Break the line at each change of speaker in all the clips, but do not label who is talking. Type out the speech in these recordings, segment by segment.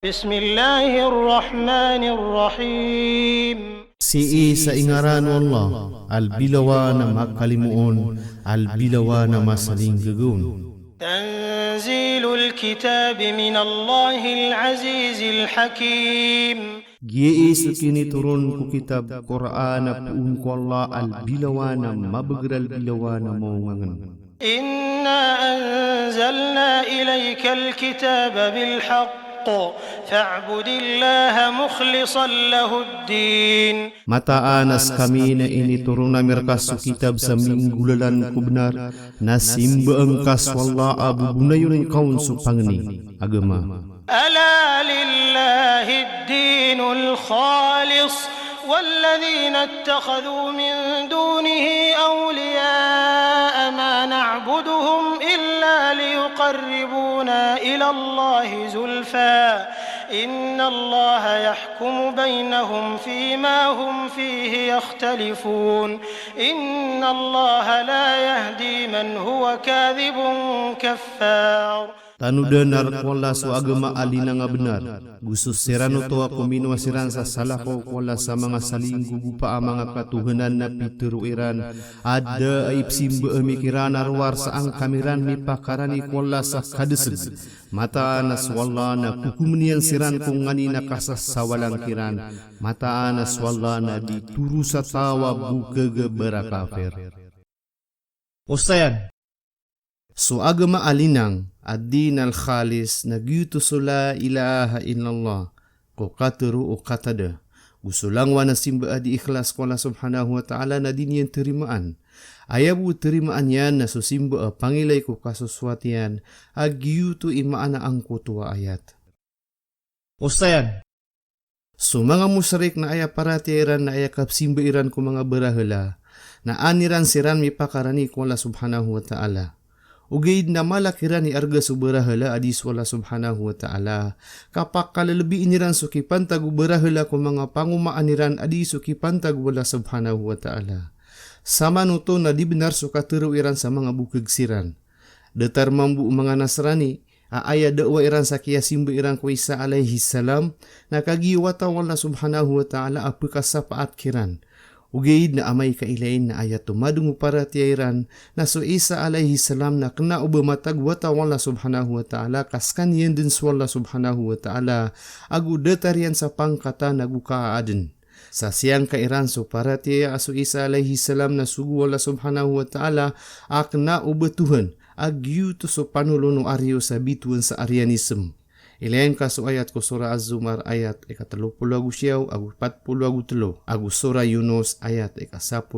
بسم الله الرحمن الرحيم
Si sa ingaran Allah, al-bilawa na makalimuon, al-bilawa na masaling gagun.
تنزيل الكتاب من الله العزيز الحكيم
Giis kini turun ku kitab Quran na puun ko Allah al-bilawa na mabagral bilawa na maungangan.
إنا أنزلنا إليك الكتاب بالحق فاعبد الله مخلصا له الدين.
Mataanas kami na initurong na mirkas sa kitab sa minggulalan ko benar na simba ang kaswalla abubunayon ng kaun sa pangni agama.
ألا لله الدين الخالص والذين اتخذوا من دونه أولياء ما نعبدهم إلا ليقربونا إلى الله زلفى إن الله يحكم بينهم فيما هم فيه يختلفون إن الله لا يهدي من هو كاذب كفار.
Tanudanar kuala so agama alina nga benar. Gusto sirano to ako minwasiran sa salako kuala sa mga salinggu pa ang mga katuhanan na pituruiran. Ada aipsimba amikiran arwar sa ang kamiran mi pakarani kuala sa kadesed. Mata naswalla na kukumnian siran kung ngani nakasasawalang kiran. Mata naswalla na dituru sa tawa bukaga berakafir. Ustayan. So agama alinang ad-din al-khalis nagyuto la ilaha illallah ko katuru o katada gusulang wana simba adi ikhlas ko Allah subhanahu wa ta'ala na din yan terimaan ayabu terimaan yan na susimba pangilay ko kasuswatian agyuto imaana ang kutua ayat. Ustayan. So mga musrik na aya paratiran na aya kapsimba iran ko mga berahala na aniran siran mi pakarani ko Allah subhanahu wa ta'ala. Ugaid na malakiran ni arga subarahala adis wala subhanahu wa ta'ala. Kapak kalalabi iniran sukipan tagubarahala kung mga pangumaaniran adis sukipan tagwala subhanahu wa ta'ala. Sama nuto na di benar sukaturo iran sa mga bukag siran. Datar mambu mga Nasrani, aaya dakwa iran sa kiyasimba iran ko Isa alaihi salam, nakagiwata wala subhanahu wa ta'ala apikas sa paat kiran. Ugaid na amay kailain na ayat tumadungo para tiyairan na so Isa alaihi salam na kena ubamatag wata wala subhanahu wa ta'ala kaskan yan din swalla subhanahu wa ta'ala agu datarian sa pangkata nagukaaden. Sa siyang kairan so para tiyaya aso Isa alaihi salam na sugu wala subhanahu wa ta'ala akna ubatuhan agyu to so panulono aryo sa bituan sa Arianism. Ilayan ka so ayat ko Surah Az-Zumar ayat 37 agu 43 agu Surah Yunus ayat 18.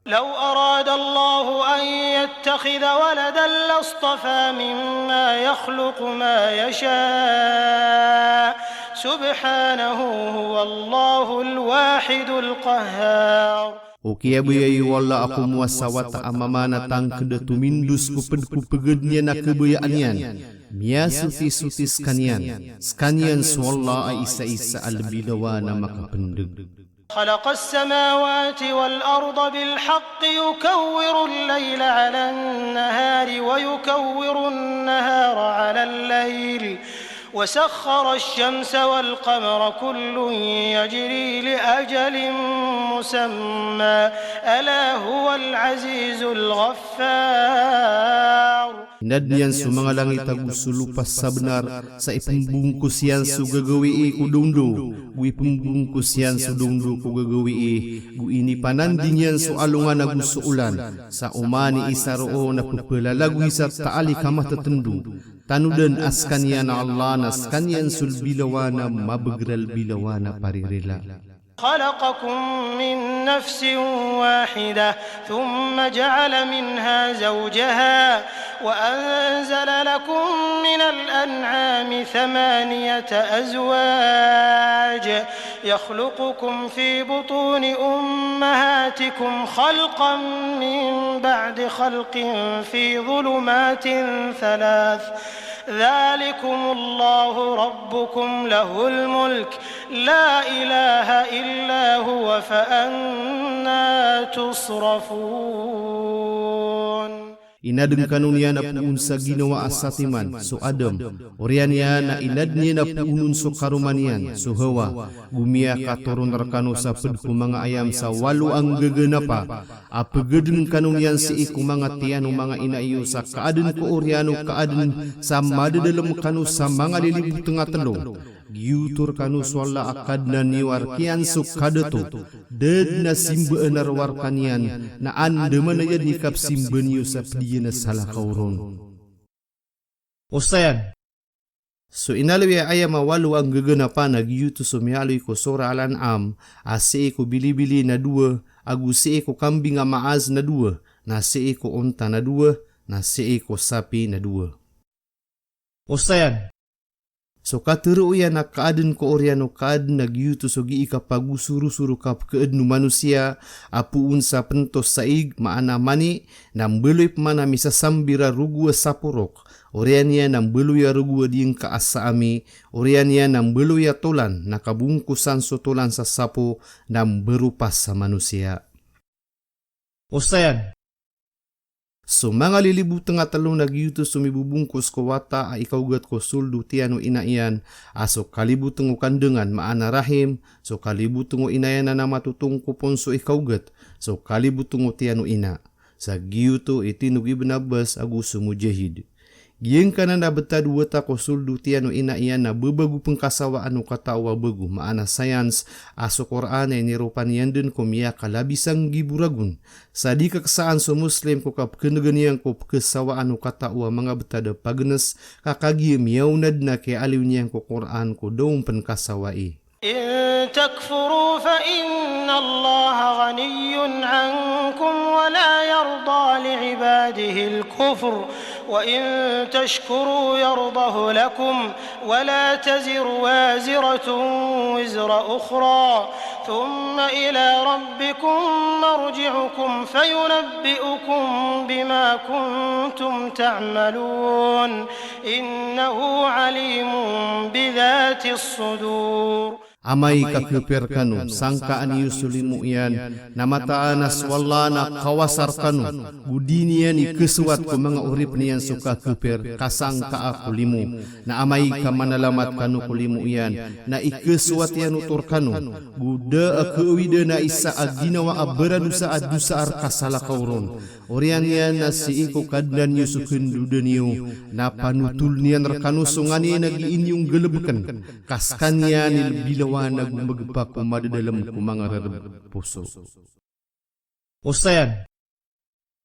لو أراد الله أن يتخذ ولدا لاصطفى مما يخلق ما يشاء سبحانه هو الله الواحد القهار.
Okia buyay wala ako muasawata amamana tang kada tumindus ku pegednya na kebayaan yan. Mia sutis kanian. Skanian swalla ay isa-isa albilawa na makapendeg.
خلق السماوات والأرض بالحق يكور الليل على النهار ويكور النهار على الليل وسخر الشمس والقمر كل يجري لأجل مسمى ألا هو العزيز الغفار.
Hinadnian sumanga langit agusulupas sa benar sa ipembungkus yan su gagawi kudundo gu ipembungkus yan su dundo ku gagawi gu ini panandin yan su alungan agusuulan sa umani isaroo na pupelalagu isa taali kamah tetendu tanudan askanian Allah naskanian sul bilawana mabegral bilawana paririla.
خلقكم من نفس واحدة ثم جعل منها زوجها وأنزل لكم من الأنعام 8 أزواج يخلقكم في بطون أمهاتكم خلقا من بعد خلق في ظلمات 3 ذلكم الله ربكم له الملك لا إله إلا هو فأنا تصرفون.
Inadeng kanunia na puun sa ginawa asatiman, so Adam. Orian niya na inadnya na puunun so karumanian, so Hawa. Gumia katoron rakano sa pedko mga ayam sa walo ang gaganapa. Apagedeng kanunian si iku mga tiano mga inaiyo sa kaaden ko oriano kaaden sa madadalam kanu sa mga lilibu tengah telong. Giutur kanu swalla akad na niwar kian so kadato. Ded na simba narwar kanian na ande manayad nikap simba niyo sa pediya na salah kauron. Usayan. So inalawi ayam mawalu ang gaganapan na giyuto sumiyaloy ko sura Al-An'am ase ko bili-bili na dua agu se ko kambing nga maaz na dua na se ko unta na dua na se ko sapi na dua. Usayan. So katero yan na kaaden ko oriano kaaden na giyuto so gi ikapagusuru-suru kap keednu manusia apuun sa pentos saig maana mani nambeloy pemana misasambira rugua sapurok oriania nambeloy rugua dieng kaasa ami oriania nambeloy tolan nakabungkusan so tolan sa sapo nam berupas sa manusia. Usayan. So mga lilibu tengah telung nagyuto sumibubungkus ko wata a ikaugat ko suldu tiano inaian aso kalibu tengu kandengan maana rahim so kalibu tengu inayan na matutung kupon so ikaugat so kalibu tengu tiano ina sa giyuto itinugi benabas agusu mujahid. Giyeng kanan na betad wata ko suldu tiano inaian na bebagu pengkasawaan no katawa begu maana sayans aso Quran ay nirupan yan din kumia kalabisang giburagun. Sa di kaksaan so Muslim ko kap keneganiang ko kesawaan no katawa mga betad pagnes kakagi miyaunad na kay aliw niyang ko Quran ko daong penkasawai.
إن تكفروا فإن الله غني عنكم ولا يرضى لعباده الكفر وإن تشكروا يرضه لكم ولا تزر وازرة وزر أخرى ثم إلى ربكم مرجعكم فينبئكم بما كنتم تعملون إنه عليم بذات الصدور.
Amai kakepir kanu, sangka ani yusulimu iyan, namataan aswalla na kawasar kanu, gudinian ikesuat ko mga urip niyan suka kepir, kasangka aku limu, na amai kamanalamat kanu kulimu iyan, na ikesuat yan utur kanu, guda akewida na isa aginawa aberadusa adusa arkasala kauron, orian yan na si iko kadnan yusukin dudaniyo, na panutul niyan rekanu sungani nagiin yung gelebekan, kaskan yan ilbilaw nagmagpa kumada dalam kumanga puso. Usayan.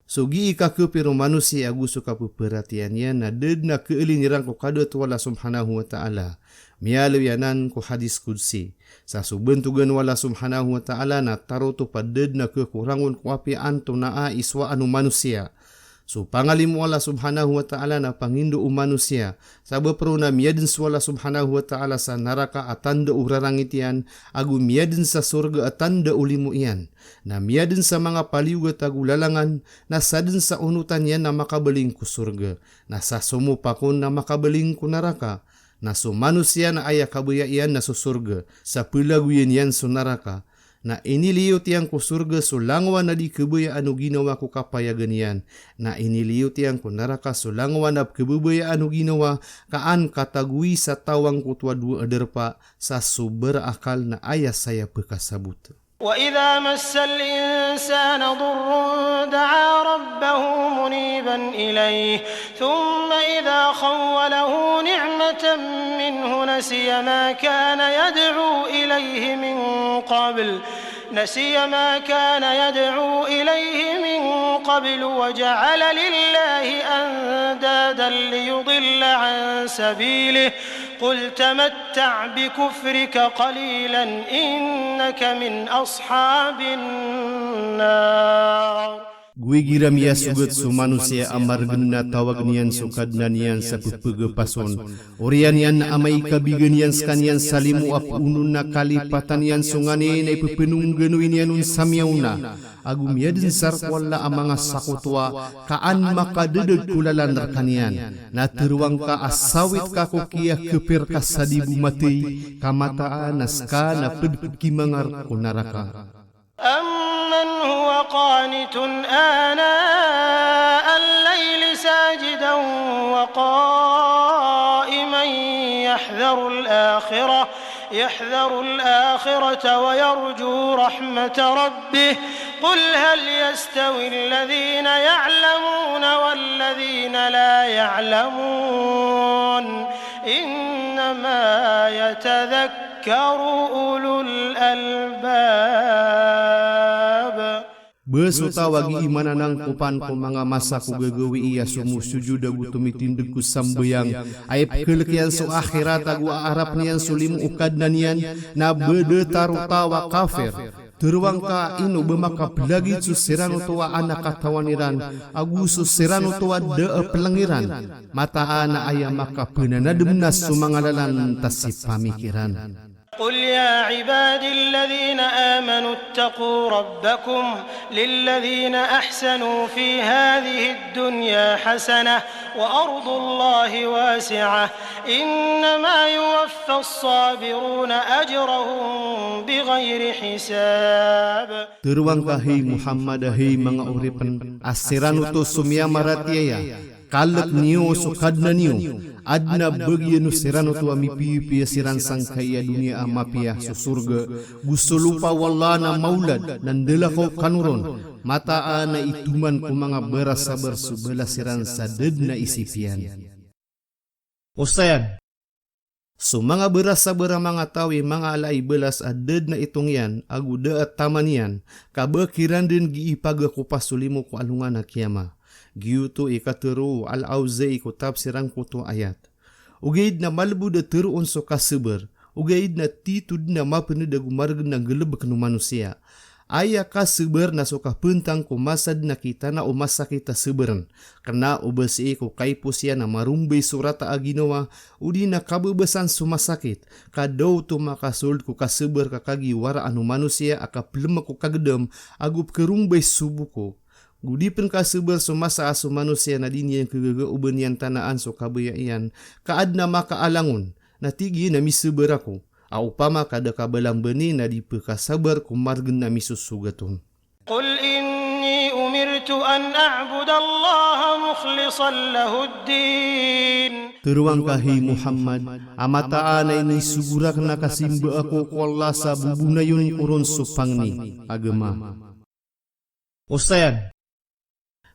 So gi ikakepiro manusia aguso kapu perhatian yan na ded na keelinirang ko kadot wala subhanahu wa ta'ala. Mialaw yanan ko hadis kudsi. Sa subentugan wala subhanahu wa ta'ala na taroto pa ded na kekurangon ko api anto na iswa anu manusia. So pangalimu Allah subhanahu wa ta'ala na pangindo manusia. Sabab perlu na miyadin swala subhanahu wa ta'ala sa naraka atanda urarangit yan. Agu miyadin sa surga atanda ulimu iyan. Na miyadin sa mga paliugat agu lalangan. Na sadin sa unutan yan na makabaling ku surga. Na sa sumo pakon na makabaling ku naraka. Na so manusia na aya kabaya iyan na so surga. Sa pulaguyan yan so naraka. Na iniliyot yang ko surga so langwa na di kebaya anu ginawa ko kapayagan yan. Na iniliyot yang ko naraka so langwa na kebaya anu ginawa kaan katagui sa tawang kutwa dua aderpa sa sober akal na ayah saya pekasabut.
وإذا مس الإنسان ضر دعا ربه منيبا إليه ثم إذا خوله نعمة منه نسي ما كان يدعو إليه من قبل وجعل لله أندادا ليضل عن سبيله قل تمتع بكفرك قليلا إنك من أصحاب النار.
Gui giram ya sugat su manusia amar genna tawag niyan sukadna niyan sa pepegepason. Orian yan amai kabigan yan skanian salimu apunun na kalipatan yan sungani na ipepenung genuin yanun samyauna. Agum yadin sarkwalla amanga sakutwa kaan makadeded kulalan rekanian. Na teruang ka asawit ka kukia kepir kasadibu mati kamataan naska na pedkimangar kunaraka.
أمن هو قانت آناء الليل وقائما يحذر الآخرة ويرجو رحمة ربه قل هل يستوي الذين يعلمون والذين لا يعلمون إنما يتذكر أولو الألباب.
Besuta wagi imananang kupan ko mga masa ko gagawi iya sumusujud agu tumitindeg ku sambayang aib kelekian so akhirat agu arap niyan sulimu ukad nanian na bede tarutawa kafir teruang ka inu bemaka pelagi susirano tua anak katawaniran agu susirano tua de pelangiran mata ana ayam maka penana demnas sumangalalan tasip pamikiran.
قل يا عبادي الذين آمنوا اتقوا ربكم للذين أحسنوا في هذه الدنيا حسنة وأرض الله واسعة إنما يوفى الصابرون أجرهم بغير حساب.
Teruang kahi Muhammad hai mga uripan asiran uto sumya maratiaya kalak niyo sukadna niyo adna bagian sirano tu amipi siran sangkaya dunia amapia susurga gusulupa wallana maulad dan dela kau kanuron mata ana ituman ku mga berasa bersubela siran sadedna isipian. Ustayan so mga berasa mga tawi mga alai belas adedna itungyan agu deat tamanian kabekiran din giipaga ku pasulimu ku alungan kiamah. Giuto ikateru al-auzai ku tafsiran kutu ayat. Ugaid na malbu da teruon so kaseber. Ugaid na titud na mapenu da gumargan na gelebek nu manusia. Aya kaseber na so kapentang ku masad na kita na umasa kita seberan. Karena ubasi ku kaipusya na marumbay surata aginawa. Udi na kabebesan sumasakit. Kadau tu makasuld ku kaseber kakagi wara anu manusia aka plemak ku kagedem agup kerumbay subuku. Gudipen kaseber sumasa asu manusia na dinyan kegaga ubenian tanaan so kabayaian kaadna maka alangun na tigi na miseber ako aupama kada kabalang beni na dipekasabar kumargen na misusugatun.
Qul inni umirtu an a'budallaha mukhlishan lahuddin.
Teruang kahi Muhammad amata ana ini sugurak na kasimba ako kuala sa bubunayun urun supangni agama. Ustayan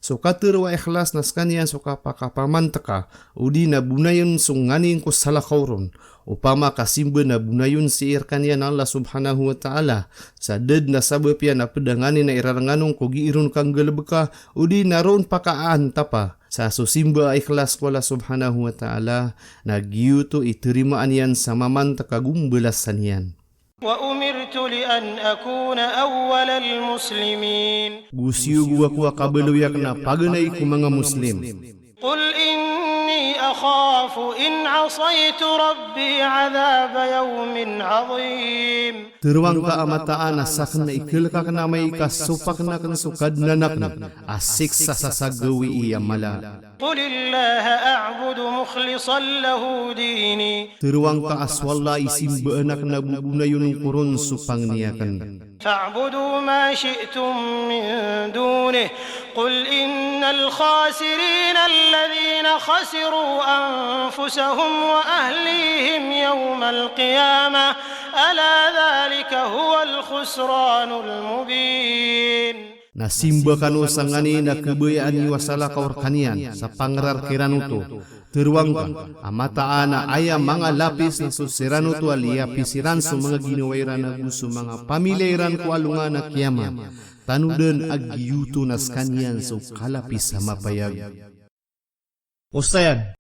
so katerwa ikhlas naskanian so kapakapaman teka udi na bunayon sunganin ko salakauron upama kasimba na bunayon siir kanian Allah subhanahu wa ta'ala saded na sabapya na pedanganin na iraranganong ko giirun kang gelebeka udi naroon pakaan tapa sa susimba ikhlas ko Allah subhanahu wa ta'ala na giyuto iterimaan yan sa maman teka gumbelasan yan.
وأمرت لأن أكون أول المسلمين.
Gusiu gua kuwa kabeluyak na paganay ku mga Muslim.
قل إني أخاف إن عصيت ربي عذاب يوم عظيم.
Teruang ka amataan asak na ikil ka na may kasupak na kan sukad na nakna asik sa sasagawi iya mala.
قل الله أعبد مخلصا له ديني.
Teruang ka aswalla isim baanak na bubunayon kurun supang niyakan.
فاعبدوا ما شئتم من دونه قل إن الخاسرين الذين خسروا أنفسهم وأهليهم يوم القيامة ألا ذلك هو الخسران المبين.
Nasimba kanu sangani na kebayaan wasala kaur kanian sa pangrar kiranuto. Teruang ka amata ana aya mga lapis na susiranuto alia pisiran so mga ginawairan na gusto mga pamilairan ko alungan na kiyama. Tanudan agyuto nas kanian so kalapis sa mapayag. Ustayan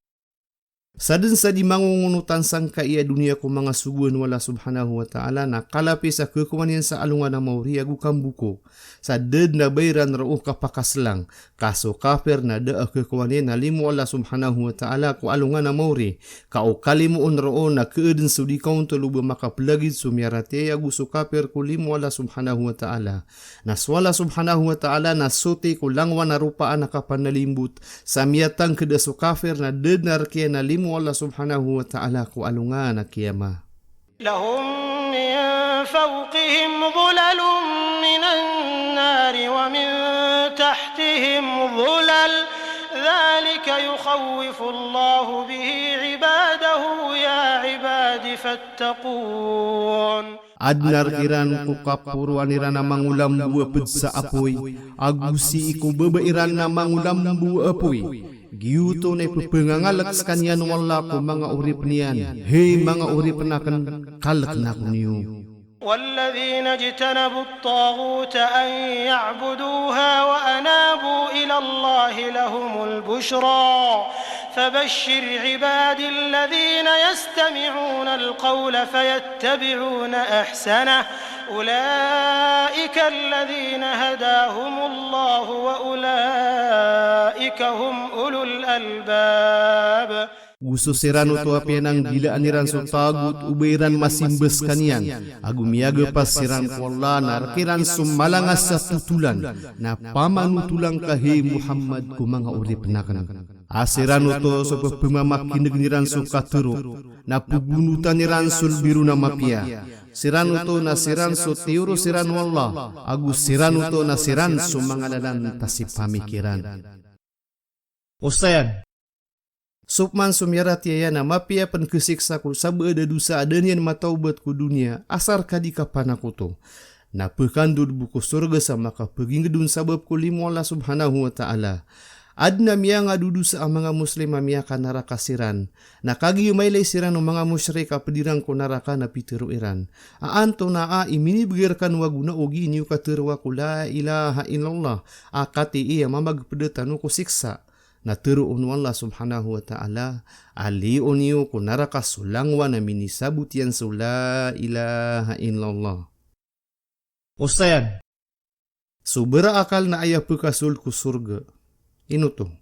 sadin sa di mangungunutan sang kaiya dunia ko mga suguan wala subhanahu wa ta'ala na kalapis sa kekuanian sa alungan na mauri agu kambuko sa ded na bayran rauh kapakaslang kaso kafir na da kekuanian na limu Allah subhanahu wa ta'ala ko alungan na mauri kao kalimuon rao na keeden sudi kaun tuluba makapelagid sumiarate agu su kafir ko limu Allah subhanahu wa ta'ala na swala subhanahu wa ta'ala na sote ko langwan na rupaan na kapanalimbut sa miyatang keda su kafir na ded na rakia na limu Allah subhanahu wa ta'ala ku alungan na kiyama.
Lahum min fawqihim dhulalun minan nari wa min tahtihim dhulal dhalika يخوف الله به عباده يا عباد فاتقون.
Adnar iran ku kapuruan irana mangulam bua pedsa apoi, agusi iku bebe irana mangulam bua apoi. Giuto ne pepengangalak sekanian wala ko mga urip niyan, hei mga urip nakan kalak na kunyo.
والذين اجتنبوا الطاغوت أن يعبدوها وأنابوا إلى الله لهم البشرى فبشر عبادي الذين يستمعون القول فيتبعون أحسنه أولئك الذين هداهم الله وأولئك هم أولو الألباب.
Uso serano to apenang gila aniran so tagut ubairan masimbes kanian agumiaga pas siran kollanar kiran sumalangas sa tutulan na pamanutulang kahe Muhammad ku mga urip nakan asirano to so pemamakin niran so katuro na pugunutan niran sul biru na mapia sirano to na siran so teuro siran wallah agus sirano to na siran so mga lalan tasip pamikiran. Ustayan Supman sumirat ya na mapia penkesiksa ku sabe ada dosa adanian mataubat ku dunia asar kadika panakuto na pekandur buku surga sama ka peging gedun sabab ku limu Allah subhanahu wa ta'ala adna miya nga dudusa ang mga muslima miya ka naraka siran na kagi umaylay siran ng mga musyrik pedirang ku naraka na pitero iran aanto na iminibigirkan waguna ogi niyo katerwa ku la ilaha illallah akati iya mamagpedetanu ku siksa na teruun Allah subhanahu wa ta'ala ali uniyo ku naraka sulangwa na minisabutian sa la ilaha illallah. Ustayan, sobera akal na ayah pekasul ku surga. Inuto,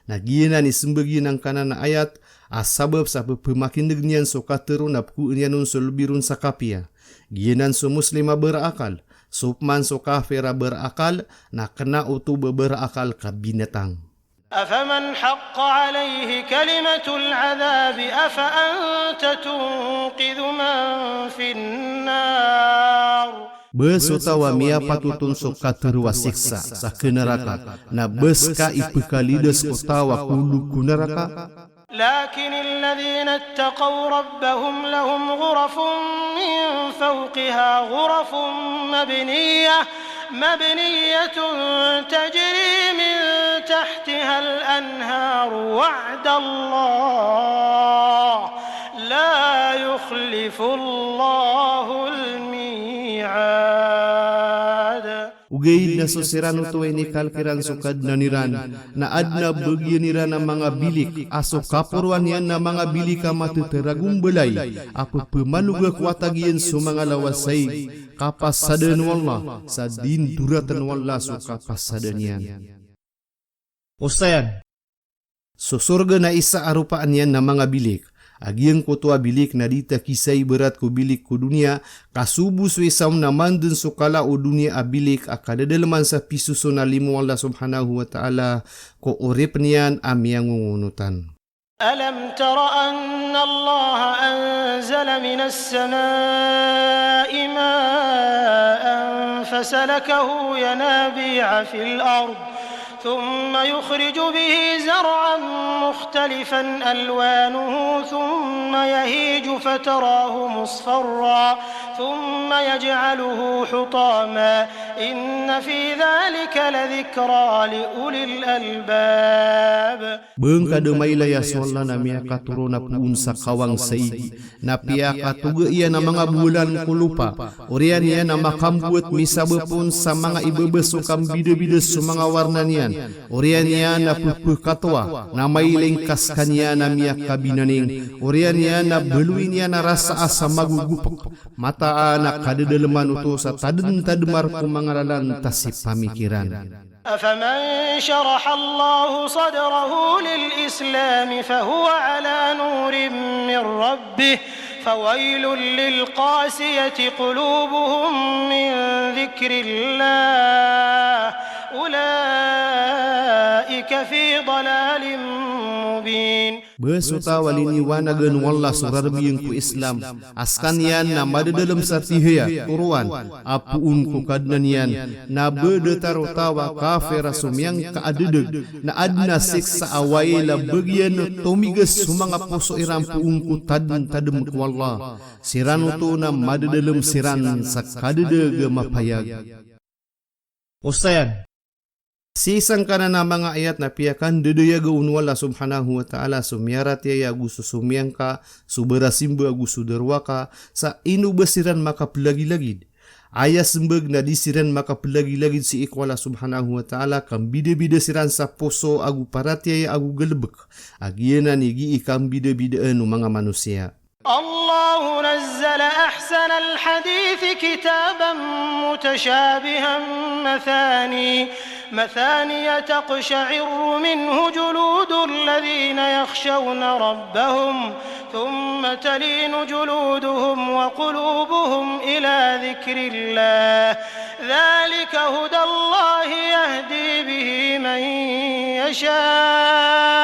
nagiana ni sembagi ng kanan na ayat asabab sa pemakin degnian so kateru na pukunyanun so lubirun sa kapia. Gianan so muslima berakal, supman so kafira berakal, na kena utu berakal ka binatang.
أفمن حق عليه كلمة العذاب أفأنت تنقذ من في النار.
Besutawa mia patutun soka terwa siksa sa neraka na beska ipekalides utawa kulu neraka.
لكن الذين اتقوا ربهم لهم غرف من فوقها غرف مبنية تجري من تحتها الأنهار وعد الله لا يخلف الله الميعاد.
Ugay na susirano to ini kalkiran sukad na niran na adna bagyan niran na mga bilik aso kapuruan yan na mga bilik matuteragong balay apo pemanuga kuatagian so mga lawasay kapasadan wallah sa din duratan wallah so kapasadan yan. Ustayan, susurga na isa arupaan yan na mga bilik agiang kutua bilik na dita kisay berat ku bilik ku dunia kasubu suisam na mandun sukala o dunia abilik akadadalaman sa pisuso na limu Allah subhanahu wa ta'ala ko urip niyan amiyang ngunutan.
ألم تر أن الله أنزل من السماء ماء فسلكه ينابيع في الأرض ثم يخرج به زرعا مختلفا ألوانه ثم يهيج فتراه مصفرا ثم يجعله حطاما إن في ذلك لذكرى لأولي الألباب.
Bengkada mailaya sola na miya katuruna puun sa kawang saigi na piya katuga iya na mga bulan kulupa orian iya na makambuat misabapun sa mga ibabasukam bida-bida sa mga warna niyan orian iya na pupukatwa na mailing kaskanya na miya kabinaning orian iya na beluin iya na rasa asa magugupak mataa na kadadalaman uto sa taden-tademar kumangaralan tasip pamikiran.
أفمن شرح الله صدره للإسلام فهو على نور من ربه فويل للقاسية قلوبهم من ذكر الله أولئك في ضلال مبين.
Besuta waliniwanagan wallah surarbiyang ku Islam. Askan yan na madadalam sa tihya turuan. Apuun ku kadnan yan na bedetarotawa kafira sumyang kaadedeg na adna siksa away la bagyan tumigas sumanga puso iram puun ku tadem ku wallah. Siran to na madadalam siran sa kadedeg mapayag. Ustayan. Sisang kana na mga ayat na piyakan dedaya gaun wala subhanahu wa ta'ala sumyarat ya gusto sumyang ka subarasimba gusto derwaka sa inubasiran maka pelagi-lagid. Ayas sembeg na disiran maka pelagi-lagid si ikwala subhanahu wa ta'ala kam bida-bida siran sa poso agu paratya ya agu gelebek. Agiana nigi ikam bida-bidaan mga manusia.
الله نزل أحسن الحديث كتابا متشابها مثاني تقشعر منه جلود الذين يخشون ربهم ثم تلين جلودهم وقلوبهم إلى ذكر الله ذلك هدى الله يهدي به من يشاء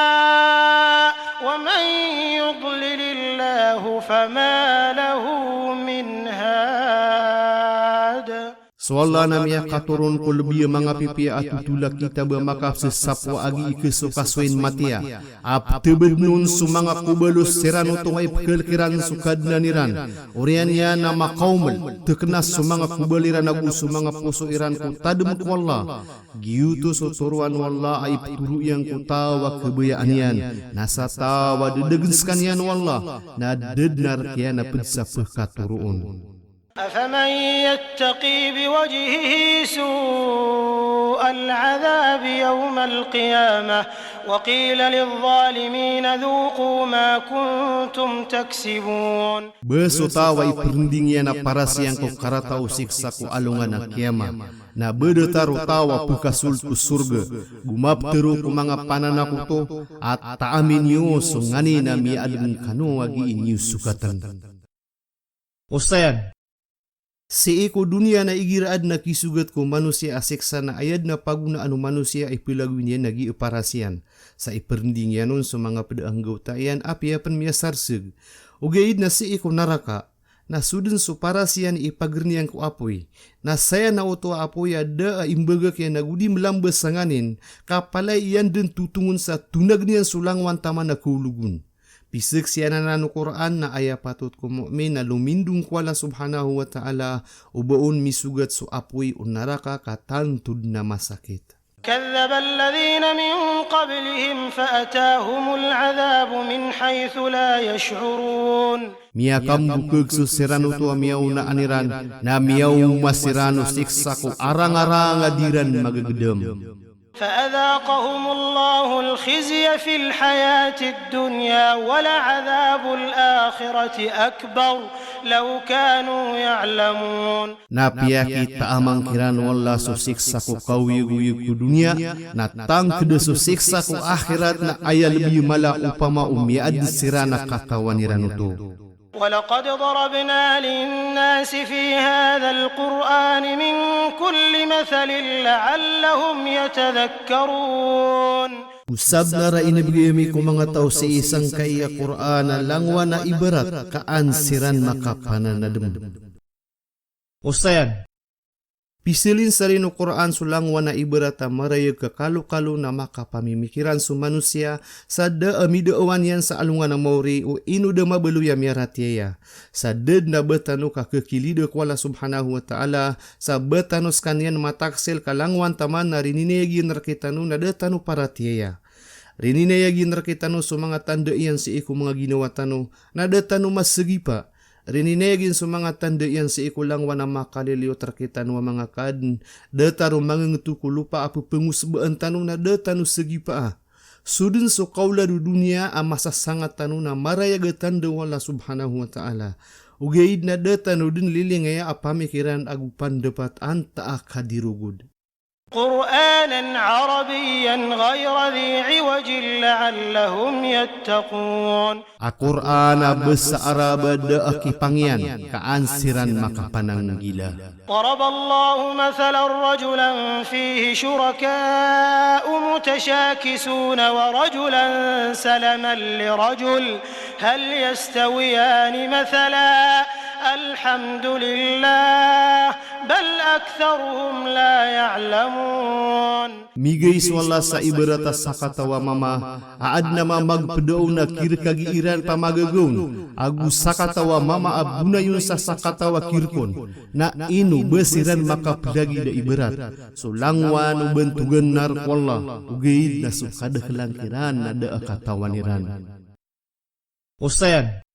ومن يضلل الله فما له من هاد.
Soalnya namanya katurun ko lebih mga pipi at tulak kita bermakaf sesapwa agi ikesukaswain matia. Ap tebednun sumanga kubalus serano tungay pekelkiran sukadnaniran. Oriannya nama kaumel tekenas sumanga kubaliran agu sumanga puso iran ku tadem ku Allah. Giutu sotoruan wallah aib turu yang ku tawa kebayaanian. Nasatawa dedegen sekanian wallah. Na dednar kiana pedsapeh katurun.
أفمن يتقي بوجهه سوء العذاب يوم القيامة وقيل للظالمين ذوقوا ما كنتم تكسبون.
Besutawa iperendingnya na para siyang ko karatau siksa ko alungan na kiamah. Na bedetaru tawa pukasul ku surga. Gumap teru ku mga pananaku to at taamin yu sungani na miadun kanu wagi inyu sukatan. Ustayan. Si iko dunia na igiraad na kisugat ko manusia asiksa na ayad na pagunaan manusia ay pilagwin yan nagi iparasyan. Sa iperending yanon sa mga padaanggaw tayan apiapan miya sarsig. Ugaid na si iko naraka na sudin so parasyan ipagreniyang ko apoy. Na saya na oto apoy ada imbaga kaya nagudi melambas sanganin kapalay yan din tutungun sa tunag niyan sulangwan tama na kulugun. Pisik siya na nano Quran na aya patut ko mu'min na lumindung kuala subhanahu wa ta'ala ubaon misugat so apoy unaraka katantud na masakit.
كذب الذين من قبلهم فأتاهم العذاب من حيث لا يشعرون.
Miyakam bukeg so sirano to miyaw na aniran na miyaw masirano siksa ko arang-arang adiran magagedem.
فأذاقهم الله الخزي في الحياة الدنيا ولعذاب الآخرة أكبر لو كانوا يعلمون.
Napiyaki taamang kiran wala so siksa ko kawiyug ku dunia natang kede so siksa ko akhirat na aya lebih mala upama umiad sirana katawaniran to.
ولقد ضربنا للناس في هذا القرآن من كل مثل لعلهم يتذكرون.
Usab na ra inabigayami ko mga tao sa isang kaya Qur'an na langwa na ibarat kaansiran makapananadem. Ustayan. Pisilin sa rin o Quran sulangwa na ibarat marayag kakalo-kalo na makapamimikiran sa manusia sa daamidaawan yan sa alungan ng mauri o ino da mabaluya miyaratiyaya. Sa dad na betano kakakilida ko wala subhanahu wa ta'ala sa betanos kanyan mataksel kalangwan taman na rininayagin rakitano na datano paratiyaya. Rininayagin rakitano sa mga tanda iyan si iko mga ginawa tano na datano mas segi pa. Rininegin sa mga tanda yan sa ikulang wana makaliliyo trakitan wa mga kadn. Dataro mangangutu ko lupa apu pengusbaan tanong na datano segi pa. Sudin so kaula du dunia amasasangat tanong na marayaga tanda wala subhanahu wa ta'ala. Ugaid na datano din lilingaya apamikiran agupan dapat anta akadirugud.
قرآنا عربيا غير ذي عوج لعلهم يتقون.
Al-Quran bahasa Arab deaki pangian kaansiran maka panang gila.
ضرب الله مثلا رجلا فيه شركاء متشاكسون ورجلا سلما لرجل هل يستويان مثلا الحمد لله بل أكثرهم لا يعلمون.
Migay swalla sa ibarata sakatawa mama aad nama magpedaw na kirkagi iran pamagagon agu sakatawa mama abuna yun sa sakatawa kirkon na inu besiran maka pedagi da ibarat so langwan ubentugan narkwalla ugid na sukada kelangkiran na da akatawaniran. Ustayan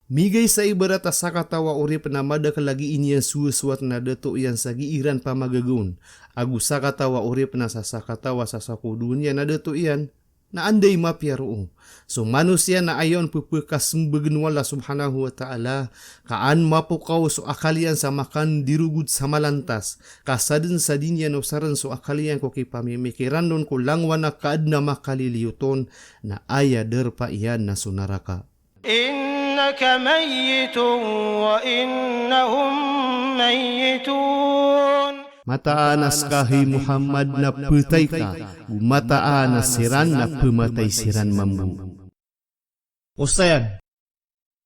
migay sa ibarata sakatawa urip na mada kalagi iniyan suwaswat na dato yan sa giiran pamagagon agu sakatawa urip na sa sakatawa sa sakudunya na dato yan na anday mapiaro. So manusia na ayon pupukas mbegenwala subhanahu wa ta'ala kaan mapukaw so akalian sa makan dirugud sa malantas kasadin sa dinyan usaran so akalian ko kipamimikiran nun ko langwan na kaad na makaliliyuton na aya derpa iyan na sunaraka.
إنك ميت وإنهم ميتون.
Mataanas kahi Muhammad na putay ka, mataanas siran na pumatay siran mambu. Ustayan,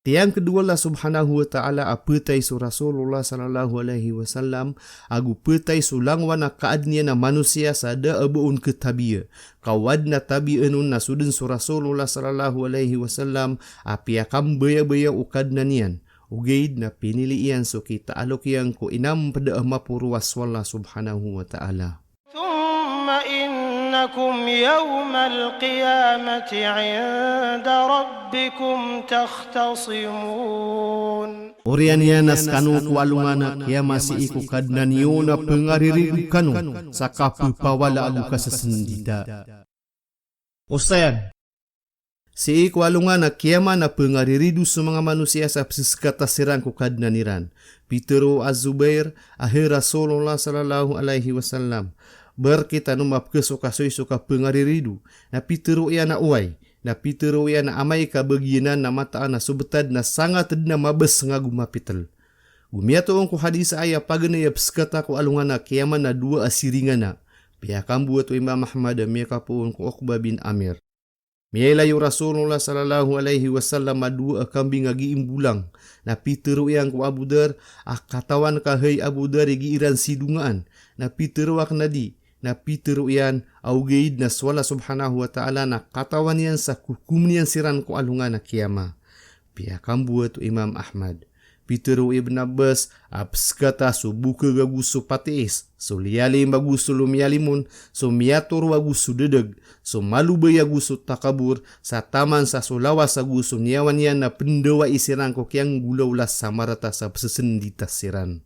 tiyang kedua lah subhanahu wa ta'ala aputay su Rasulullah sallallahu alaihi wasallam agu putay sulang wana kaad niya na manusia sada abuun ketabiya. Kawad na tabianun na sudin su Rasulullah sallallahu alaihi wasallam apiakam baya-baya ukad na niyan. Ugaid na pinilian so kita alok yang ko inam pada mapuru waswalla subhanahu wa ta'ala.
Thumma innakum yawmal qiyamati 'inda rabbikum takhtasimun.
Orian yanas kanu kualungana kiamasi iku kadnan yuna pengariri kanu sakapu pawala agu kasasendita. Ustayan si kualungan na kiaman na pengariridu sa mga manusia sa psiskatasiran ko kadnaniran. Pitero Az-Zubair ahir Rasulullah sallallahu alaihi wasallam berkita numap kesukasoy suka pengariridu na pitero iya na uway na pitero iya na amay kabagianan na mataan na subetad na sangat na mabes nga gumapital. Gumiato ang ko hadis aya paganay pskata ko alungan na kiaman na dua asiringan na. Piyakam buat Imam Ahmad miya kapuon ko Uqba bin Amir. Mielayu Rasulullah sallallahu alaihi wasallam dua kambing agi imbulang na piteru yang ku Abu Dar katawan ka hey Abu Dar giiran sidungaan na piteru ak nadi na piteru yan augeid na swala subhanahu wa ta'ala na katawan yan sa hukum niyan siran ku alungan na kiyama. Piyakam buat Imam Ahmad. Piteru Ibn Abbas abskata so buka gagu so patis so liali bagu so lumialimun so miatur wagu so dedeg so malu bayagu so takabur sa taman sa sulawas sagu so niawan yan na pendawa isiran ko kiyang gulaulas samarata sa sesendita siran.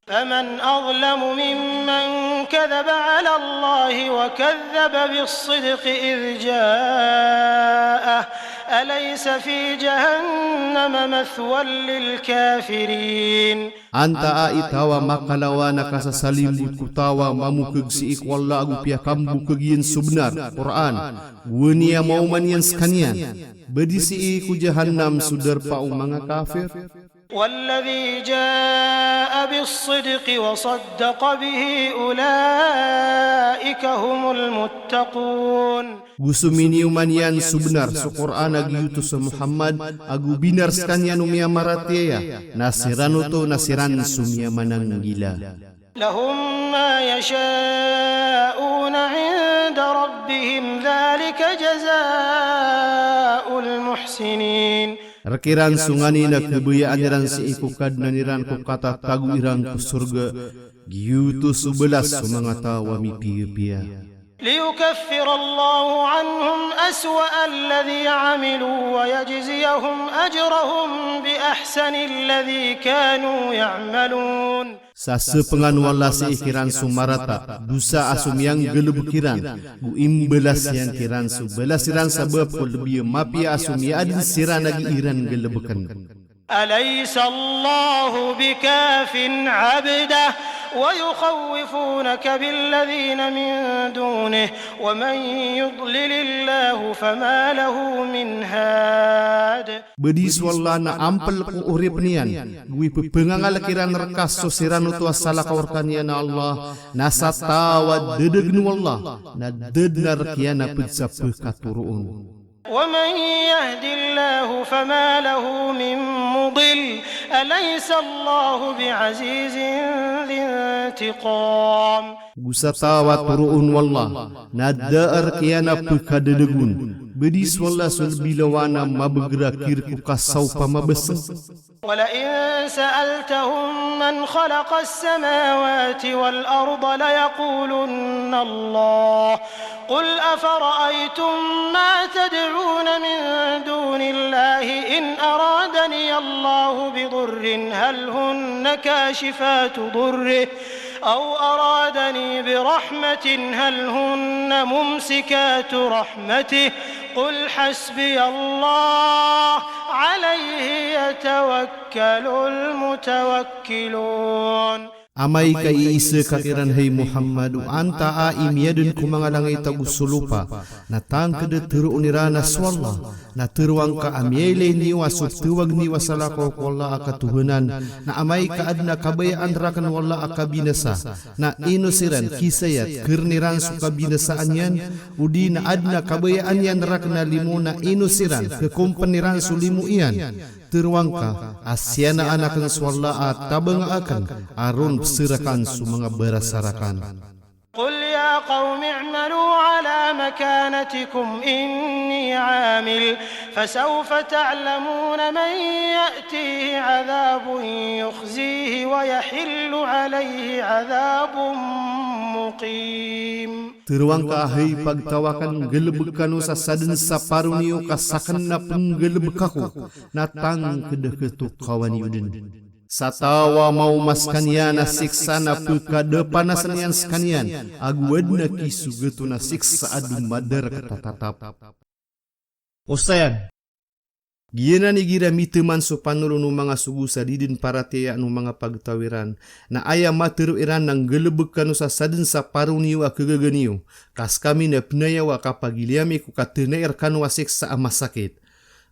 فمن أظلم ممن كذب على الله وكذب بالصدق إذ جاءه أليس في جهنم مثوى للكافرين.
Anta itawa makalawa na kasasalimut kutawa mamukag si ikwalla agu piakambu kagian subnar Quran gunia mau manian skanian bedi si iku jahannam sudar pa mga kafir.
والذي جاء بالصدق وصدق به أولئك هم المتقون.
Gusumini umanian subnar su Quran agi utus Muhammad agu binar skanian umia maratia nasiranu to nasiran sumia manang gila.
لهم ما يشاءون عند ربهم ذلك جزاء المحسنين.
Rekiran sungani na kebuyaan iran si ikukad na niran ko kata tagu irang ku surga giutu subelas sumangata wami pia-pia.
ليكفر الله عنهم أسوأ الذي عملوا ويجزيهم أجرهم بأحسن الذي كانوا يعملون.
Sa sepengan wala si ikiran sumarata dusa asum yang gelebukiran gu imbelas yang kiran su belasiran sabab ko lebih mapia asum ya adin siran lagi iran gelebukan.
أليس الله بكاف عبده ويخوفونك بالذين من دونه ومن يضلل الله فما له من هاد.
Bedis wallana ampel ku urip nian gui pepengangal kiran rekas sosiran utua salah kawarkanian Allah nasatawa dedegnu Allah na dednar kiana petsapeh katuruun.
ومن يهد الله فما له من مضل أليس الله بعزيز ذي انتقام.
Gusatawa turuun wallah nadaar kiana pekadedegun bedis wallah sulbilawana mabegrakir ku kasau pamabesen.
ولئن سألتهم من خلق السماوات والأرض ليقولن الله قل أفرأيتم ما تدعون من دون الله إن أرادني الله بضر هل هن كاشفات ضره أو أرادني برحمة هل هن ممسكات رحمته قل حسبي الله عليه يتوكل المتوكلون.
Amai ka iisa kakiran hay Muhammadu anta a imiyadun kumangalangay tagusulupa na tang kada turu unirana swalla na turuang ka amyele niwa subtuwag niwa salako wala akatuhunan na amai ka adna kabayaan rakan wala akabinasa na inusiran kisayat kirniran sukabinasaan yan udi na adna kabayaan yan rakna limu na inusiran kekumpeniran sulimu iyan. Terwangka asyana anakan swalla at tabang akan arun serakan su mga berasarakan.
قل يا قوم اعملوا على مكانتكم إني عامل فسوف تعلمون من يأتيه عذاب يخزيه ويحل عليه عذاب مقيم.
Terwangka hai pagtawakan gelebekanu sasadin saparuniyo kasakan na penggelebekaku natang kedeketuk kawani udin. Satawa mau maskanian na siksa na pekadepana senian skanian aguad na kisugetu na siksa adu madar katatatap. Osayan. Giyana ni gira miteman so panulo no mga sugu sa didin para tiya no mga pagtawiran na aya materu iran ng gelebekanu sa sadin sa paruniyo a kagaganiyo kas kami na pinayawa kapagiliami ku katenair kanwa siksa amasakit.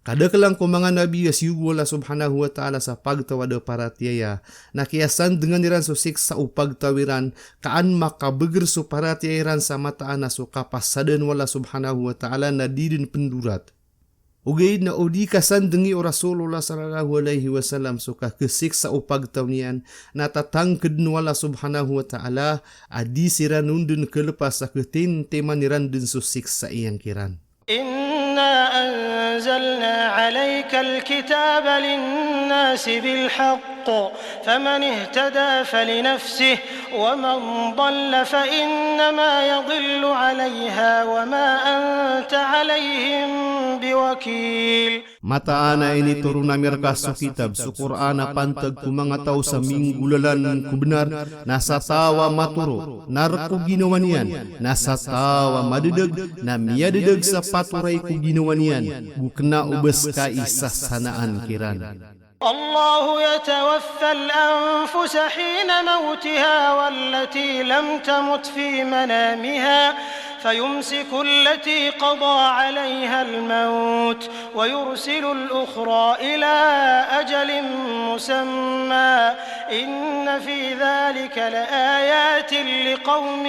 Kada kelang ko mga nabi yasyugo la subhanahu wa ta'ala sa pagtawada para tiyaya na kiyasan dengan iran so siksa o pagtawiran kaan makabeger so para tiyaran sa mataan na so kapasadan wala subhanahu wa ta'ala na didin pendurat. Ugay na udi kasan dengi o Rasulullah sallallahu alaihi wasallam so kakesiksa o pagtawnian na tatangked wala subhanahu wa ta'ala adi siranundun kelepas sa ketin teman iran dun so siksa iyang kiran.
إنا أنزلنا عليك الكتاب للناس بالحق فمن اهتدى فلنفسه ومن ضل فإنما يضل عليها وما أنت عليهم بوكيل.
Mata ana ini turun namir kasu kitab su Qur'an pantag ku mga tao sa minggulalan ku benar nasatawa maturo narku ginawanian nasatawa madedeg na miyadedeg sa paturay ku ginawanian bukna ubes ka isa sanaan kiran.
الله يتوفى الأنفس حين موتها والتي لم تمت في منامها فيمسك التي قضى عليها الموت ويرسل الأخرى إلى أجل مسمى إن في ذلك لآيات لقوم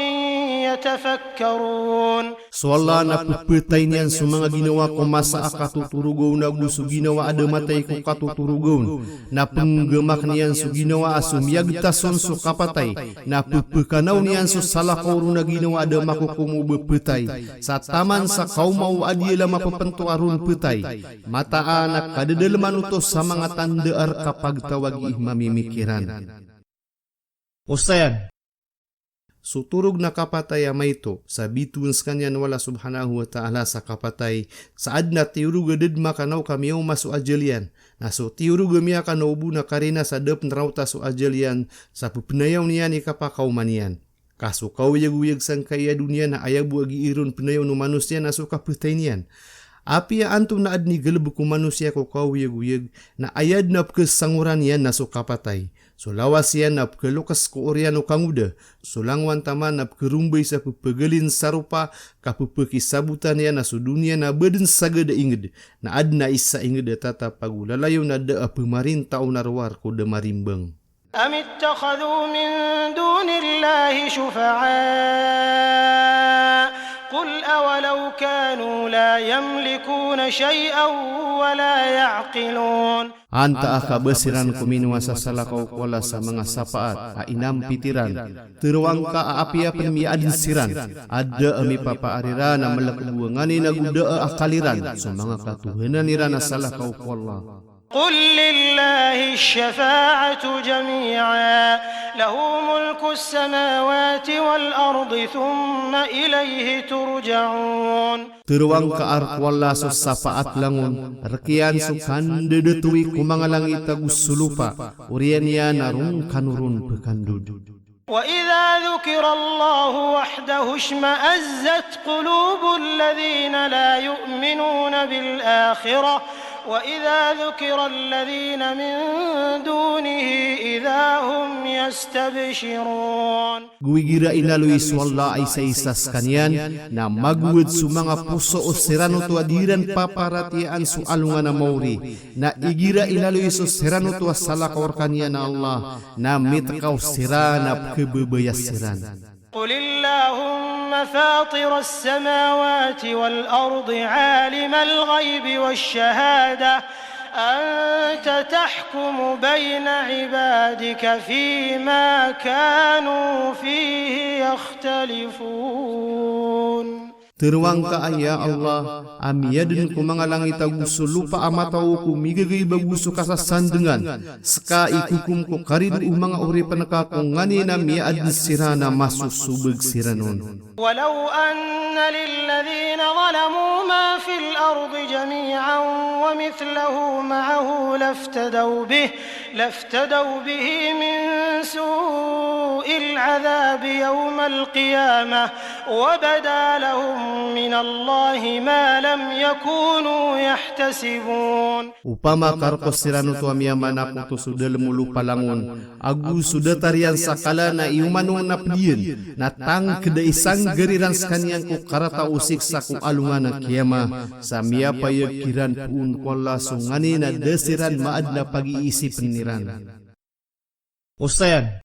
يتفكرون.
Soala na pupetay niyan sa mga ginawa ko masa akatuturugaw na gusto ginawa ada matay ko katuturugaw na penggemak niyan sa ginawa asum yagtason so kapatay na pupekanaw niyan sa salakaw na ginawa ada makukumu bepetay sa taman sa kaumaw adiyala mapapanto arun petay mata anak kadedeleman utos sa mga tandear kapag tawag mamimikiran. Osayan. Suturog na kapatay ama ito, sa bituin sa kanyan wala subhanahu wa ta'ala sa kapatay, saad na tiurug adid makanaw kamiyaw masu ajalian, na so tiurug miya kanaw bu na karina sa dep narauta su ajalian, sa pupinayaw niyan ikapakaw manian. Kaso kawayag-uyag sang kaya dunia na ayabu agi irun pinayaw no manusia na so kapatay niyan. Api ya antum na adni gelebuku manusia ko kau yeg na ayad na kesanguran yan na sukapatay. So lawas yan na kelukas ko oriano kanguda. So langwan taman na kerumbay sa pegelin sarupa kapupeki sabutan yan na so dunia na beden sagada inged. Na adna isa inged tata pagulalayo na da pemarintah narwar ko da marimbang.
أم اتخذوا من دون الله شفعاء قل أولو كانوا لا يملكون شيئا ولا يعقلون.
Anta aka besiran kuminwa sa salakaw wala sa mga sapaat, inam pitiran. Teruang ka aapia penmiadin siran. Ada ami papaarira na malakbuangani na guda akaliran. So mga katuhanan nira na salakaw wala.
قل لله الشفاعة جميعا له ملك السماوات والأرض ثم إليه ترجعون.
Teruang ka arkwala so sapaat langon, rekian sukan dedetui kumangalangi tagus sulupa, urian ya narung kanurun pekandud.
وإذا ذكر الله وحده اشمأزت قلوب الذين لا يؤمنون بالآخرة وإذا ذكر الذين من دونه إذا هم يستبشرون.
Guigira inalui swalla ay sa isas kanyan na magwid su mga puso o sirano to adiran paparatian su alungan na mauri na igira inalui su sirano to salakawar kanyan na Allah na mitkaw sirana kebebayas siran.
قل اللهم فاطر السماوات والأرض عالم الغيب والشهادة أنت تحكم بين عبادك فيما كانوا فيه يختلفون.
Teruang ka ya Allah, amiyadin ku mangalangi taguso lupa amatau ku migagay baguso kasasandengan, ska ikukum ku karidu mga uri panakaku ngani na miyaad sirana masusubag siranon.
ولو أن للذين ظلموا ما في الأرض جميعا ومثله معه لافتدوا به من سوء العذاب يوم القيامة وبدا لهم من الله ما لم يكونوا يحتسبون.
Upama karkos sirano tu amiyamana ko to sudah lemulu palangon, agu sudah tarian sakala na iumanong napdiyan, na tang kada isang geriran skanyang ko karata usik sa ko alungan na kiyama, sa miya payakiran puun ko lasungani na desiran maad na pag-iisip niran. Ustayan.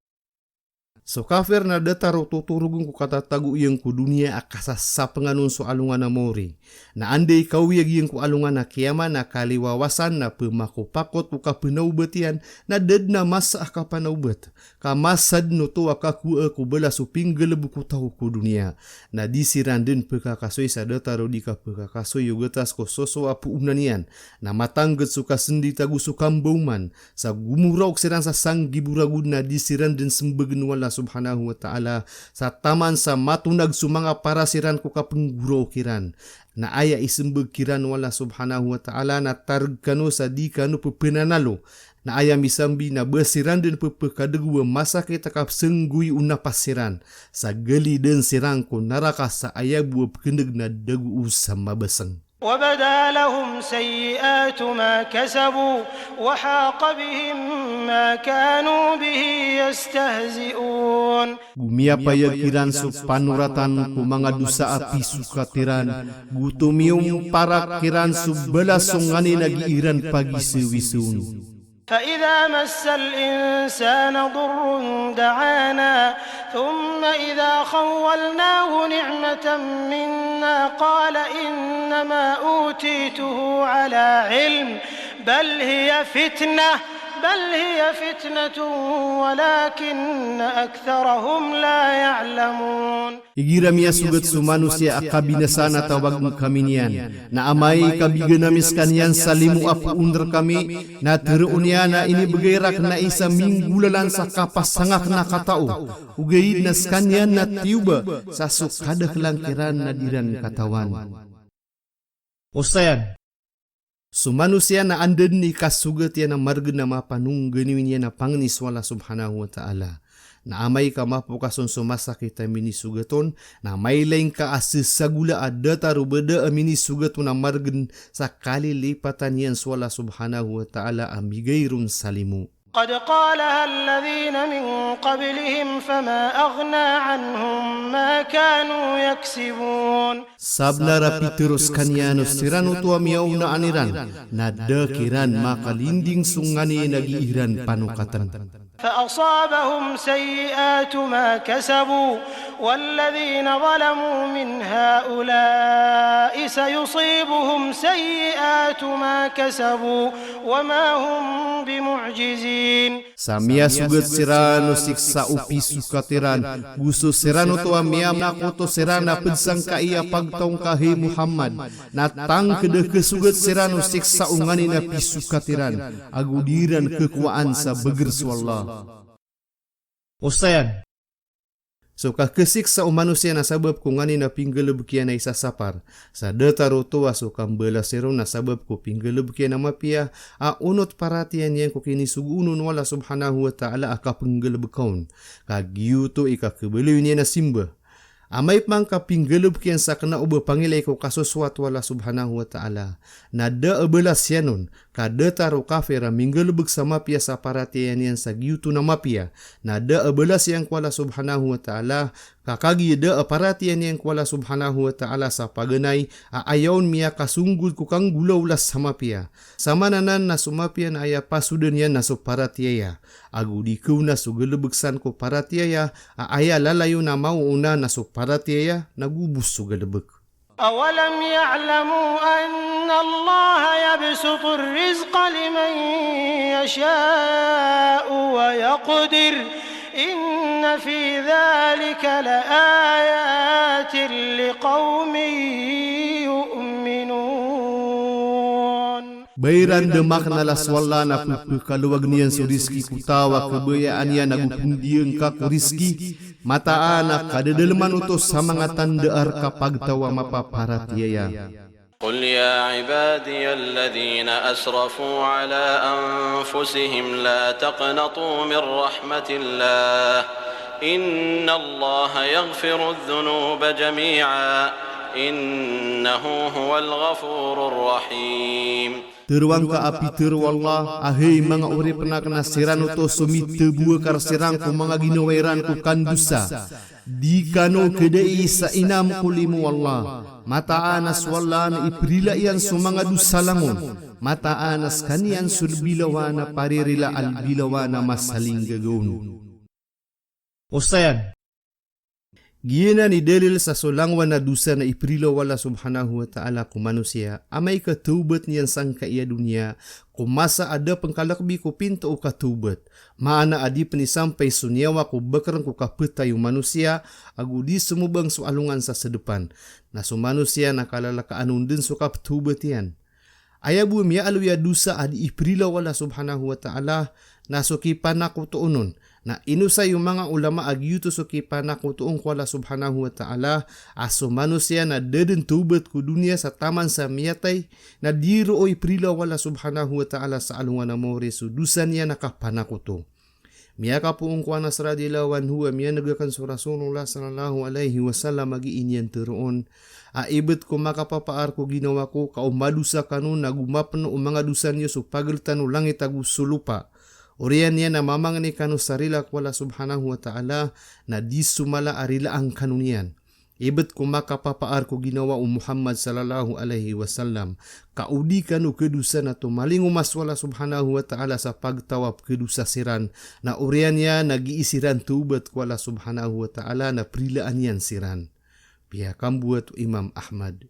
So kafir na dataro tuturugung ku kata tagu yang ku dunia akasa sa penganun so alungan na mori. Na andai kau yang ku alungan na kiaman na kaliwawasan na pemaku pakot uka penaubetian na ded na masa ka panaubat. Ka masad no to akaku aku bela suping gelebu ku tahu ku dunia. Na disiran den pekakasoy sa dataro di ka pekakasoy yogetas ko soso apu unanian. Na matangget suka sendi tagu sukam bauman. Sa gumurau siran sa sang giburagud na disiran den sembegen wala subhanahu wa ta'ala sa taman sa matunag sumanga parasiran ko kapengguro kiran na aya isembeg kiran wala subhanahu wa ta'ala na targkano sa di kano pepenanalo na aya misambi na besiran dan pepekadegua masa kita kap senggui una pasiran sa geli dan sirang ko naraka sa aya buah kendeg na dagu usama beseng.
وبدا لهم سيئات ما كسبوا وحاق بهم ما كانوا به يستهزئون.
Gumia payakiran su panuratan ku mga dusa api sukatiran, gutumium para kiran su belasongani nagiiran pagi sewisun.
فإذا مس الإنسان ضر دعانا ثم إذا خولناه نعمة منا قال إنما أوتيته على علم بل هي فتنة ولكن أكثرهم لا يعلمون.
Igira miya sugat su manusia akabinasan atau bagong kaminian na amai kabigenamis kanian salimu apu under kami na teruunia na ini begerak na isa minggulalan sa kapas sangak na katao ugaid na skanian na tiuba sa sukada kelangkiran na diran katawan. Ustayan. So manusia na anden ni kasugat yan na marga na mapanung ganiwin yan na pangnis wala subhanahu wa ta'ala. Na amay ka mapukason sumasa kita mini sugaton, na may lain ka asis sa gula ada taru beda mini sugaton na margen sa kalilipatan yan swala subhanahu wa ta'ala amigayrun salimu.
قد قالها الذين من قبلهم فما أغنى عنهم ما كانوا يكسبون.
Sabla rapi terus kanyano sirano tua miau na aniran, na dekiran makalinding sungani nagiiran panukatan.
فأصابهم سيئات ما كسبوا والذين ظلموا من هؤلاء سيصيبهم سيئات ما كسبوا وما هم بمعجزين.
Samia sugat sirano siksa upi sukatiran, gusto sirano tua miyam nakoto sirana pedsang kaiya pagtong kahi Muhammad, natang kedah kesugat sirano siksa ungani na pisukatiran, agudiran kekuaan sa beger swallah. Ustayan. So kakesiksa manusia na sabab kung ngani na pinggelebukian na isasapar. Sa data rotoa so kambela sero na sabab ko pinggelebukian na mapia a unot paratian yan ko kini sugunun wala subhanahu wa ta'ala aka pinggelebukon. Kagiuto ika kebeliw niya na simba. Amay pang kapinggelebkian sa kana uba pangilay ko kasuswat wala subhanahu wa ta'ala. Na da abelas yanon, kada taro kafira minggelebek sa mapia sa paratian yan sa giuto na mapia. Na da abelas yang wala subhanahu wa ta'ala, kakagi da aparatian yang wala subhanahu wa ta'ala sa paganay, aayawn miya kasunggul ko kang gulawlas sa mapia. Sama nanan na sumapia na aya pasudan yan na so paratiaya. Agu di kau na so gelebeksan ko paratiaya, aaya lalayo na mauuna na so paratiaya, nagubus so gelebek.
أولم يعلموا أن الله يبسط الرزق لمن يشاء ويقدر إن في ذلك لآيات لقوم يؤمنون.
Bayran demak nalas wala na kaluwag niyan so riski kutawa kebayaan yan nagupundiyan ka ko riski mata anak kadedeleman utos sa mga tandaar kapag tawa mapaparatiyaya.
قل يا عبادي الذين أسرفوا على أنفسهم لا تقنطوا من رحمة الله إن الله يغفر الذنوب جميعا إنه هو الغفور الرحيم.
Teruang ka api teru Allah, ahai mga uri penak na siran uto sumit tebuah kar sirang ku mga ginawairan ku kandusa. Di kano kedai sa inam kulimu Allah. Mata anas wallan iprila iyan sumanga dusa langon. Mata anas kanian surbilawa na paririla albilawa na masaling gagawin. Ustayan. Gina ni dalil sa sulangwan na dusa na iprilo wala subhanahu wa ta'ala ku manusia, amay katubat niyan sang kaiya dunia, kumasa ada pengkalakbi ku pinto o katubat, maana adi penisampay sunyawa ku bakarang ku kapita yung manusia, agudi sumubang sualungan sa sedepan, na su manusia nakalalakaan din su kaptubat yan. Ayabu miya aluya dusa adi iprilo wala subhanahu wa ta'ala, na sukipan ako tuunon, na inusa yung mga ulama agyuto so kipanakutuong kwala subhanahu wa ta'ala aso manusia na deden tubat ku dunia sa taman sa miyatay na diro oy prila wala subhanahu wa ta'ala sa alungan na more sudusan niya nakapanakuto. Miya ka po ang kwa nasradilawan huwa miya nagakan sa Rasulullah sallallahu alaihi wasallam magiinyan teroon. Aibet ko makapapaar ko ginawa ko kaumadusa kanon nagumapno o mga dusan niyo so pagaltan o langit agusulupa. Orian niya na mamang ni kanu sarila wala subhanahu wa ta'ala na di sumala arila ang kanunian. Ibet ko makapapaar ko ginawa o Muhammad sallallahu alaihi wasallam. Kaudi kanu kedusa na tumaling umas wala subhanahu wa ta'ala sa pagtawap kedusa siran. Na orian niya nagiisiran tubat wala subhanahu wa ta'ala na prilaan yan siran. Pihakam buat Imam Ahmad.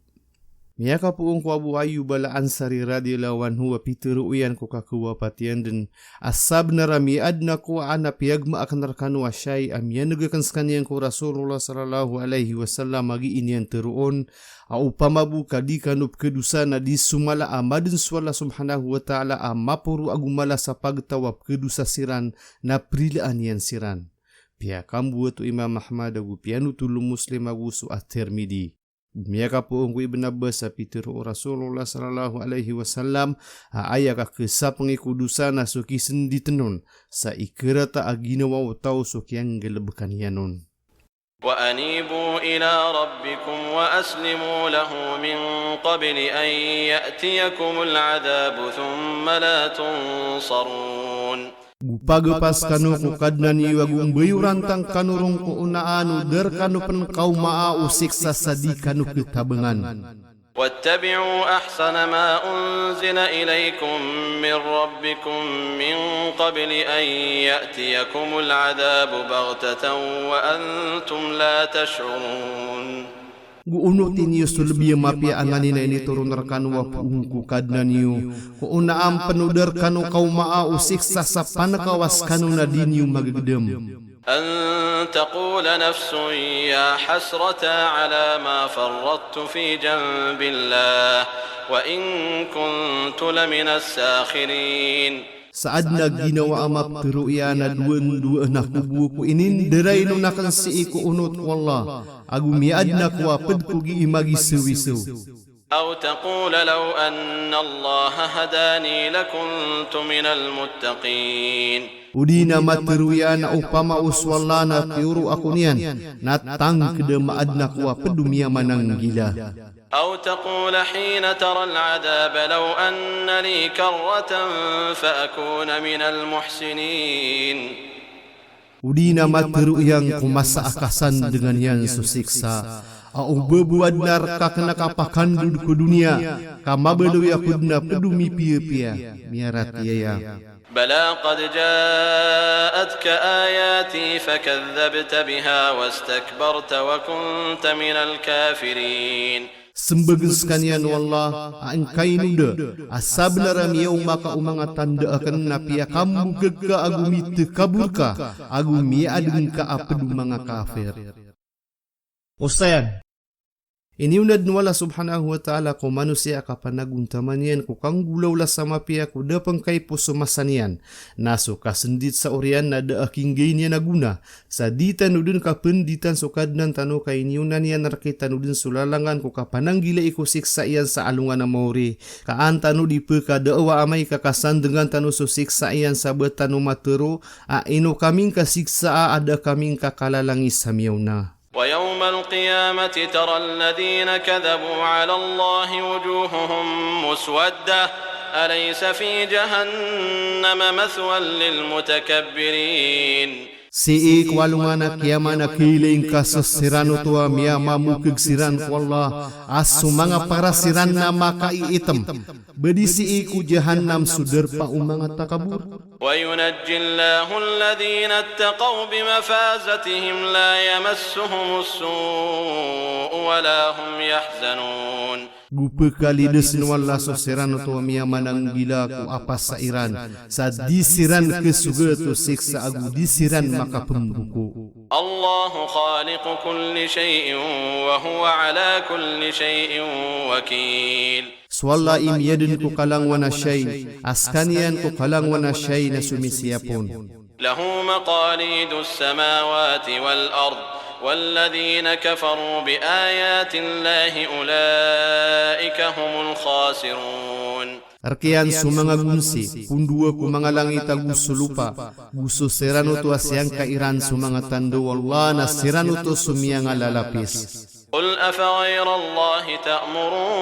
Miya ka po ko Abu Ayyub al-Ansari radhiyallahu anhu wa pituruyan ko kakuwa patian din asab na ramiad na ko ana piyagma aknar kanu asyai amyan nagakan skaniyan ko Rasulullah sallallahu alaihi wasallam magi inian teruon au pamabu kadi kanup kedusa na di sumala amadin swalla subhanahu wa ta'ala amapuru agumala sa pagtawap kedusa siran na prilaan yan siran. Pia kambuat Imam Ahmad agu pianu tulu Muslim agu su at-Tirmidhi. Miaka po ungku Ibn Abbas sa pitiru Rasulullah sallallahu alaihi wasallam aya ka kesa pengikudusan suki sendi tenun sa ikerata agina wa tau suki yang gelebekan yanon.
Wa anibu ila rabbikum wa aslimu lahu min qabli an ya'tiyakumul adhabu thumma la tunsarun.
Gupagepas kanu ku kadnan iwagung bayu rantang kanurung ku unaanu der kanu pen kau maa usiksa sadi kanu ketabengan.
Wattabi'u ahsana ma unzila ilaykum min rabbikum min qabli an ya'tiyakumul adhabu baghtatan wa antum la tash'urun.
Guuno tinyo sulbiya mapia anganina ini turun rekan wa pungku kadnaniyo ku unaam penudar kanu kau maa usiksa sapana kawas kanu nadinyo magagedem.
أن تقول نفس يا حسرة على ما فرطت في جنب الله وإن كنت لمن الساخرين.
Saad na ginawa amap teruya na duan na kubu ku inin deray no nakan si iku unot wallah agumiad na kuwa pedkugi imagi sewisew.
أو تقول لو أن الله هداني لكنت من المتقين.
Udina materuya na upama uswalla na tiuru aku niyan natang kedemaad na kuwa pedumia manang gila.
أو تقول حين ترى العذاب لو أن لي كرة فأكون من المحسنين.
Udina materu yang kumasa akasan dengan yang susiksa. Au bebuat narka kena kapakan duduk ke dunia. Kama bedu yakudna pedumi pia-pia. Miarat ya.
بلى قد جاءتك آياتي فكذبت بها واستكبرت وكنت من الكافرين.
Sembeges kanian wallah angkai nuda asabnaram yau maka umanga tanda akan napia kamu gega agumi tekaburka agumi adeng ka apedu mga kafir. Ustayan ini unad nuwala subhanahu wa ta'ala ko manusia kapanaguntaman yan ko kang gulaw la sama pia ko dapang kay puso masanian. Naso kasendit sa orian na da aking gay niya naguna. Sa ditan udun kapenditan sukadnan tano kay niyunan yan narkitan udun sulalangan ko kapananggila iko siksa yan sa alungan na mauri. Kaan tano di peka daawa amay kakasan dengan tano susiksa yan sa betano matero. Ino kaming kasiksa ada kaming kakalalangis sa miyaw na.
ويوم القيامة ترى الذين كذبوا على الله وجوههم مسودة أليس في جهنم مثوى للمتكبرين.
Si kwalungana kiyamana kiling kasesirano tua miyama mukegsiran wallah asu mga parasiran na makaiitem bedi si iku jahannam suder pa umanga takabur.
وينجي الله الذين اتقوا بمفازتهم لا يمسهم السوء ولا هم يحزنون.
Gupe kali desin wallah sosirano tua miyamanang gila ku apa sairan sa disiran kesuga tu siksa agu disiran maka pembuku.
الله خالق كل شيء وهو على كل شيء وكيل.
Swalla im yadin ku kalang wana syai askanian ku kalang wana syai na sumisiapun.
له مقاليد السماوات والأرض والذين كفروا بآيات الله أولئك هم الخاسرون.
Arkian sumanga gunsi kundua ku mga langit aguso lupa gusto serano tu asyang kairan sumanga tando wallah na serano tu sumiyang alalapis.
قل أفغير الله تأمروني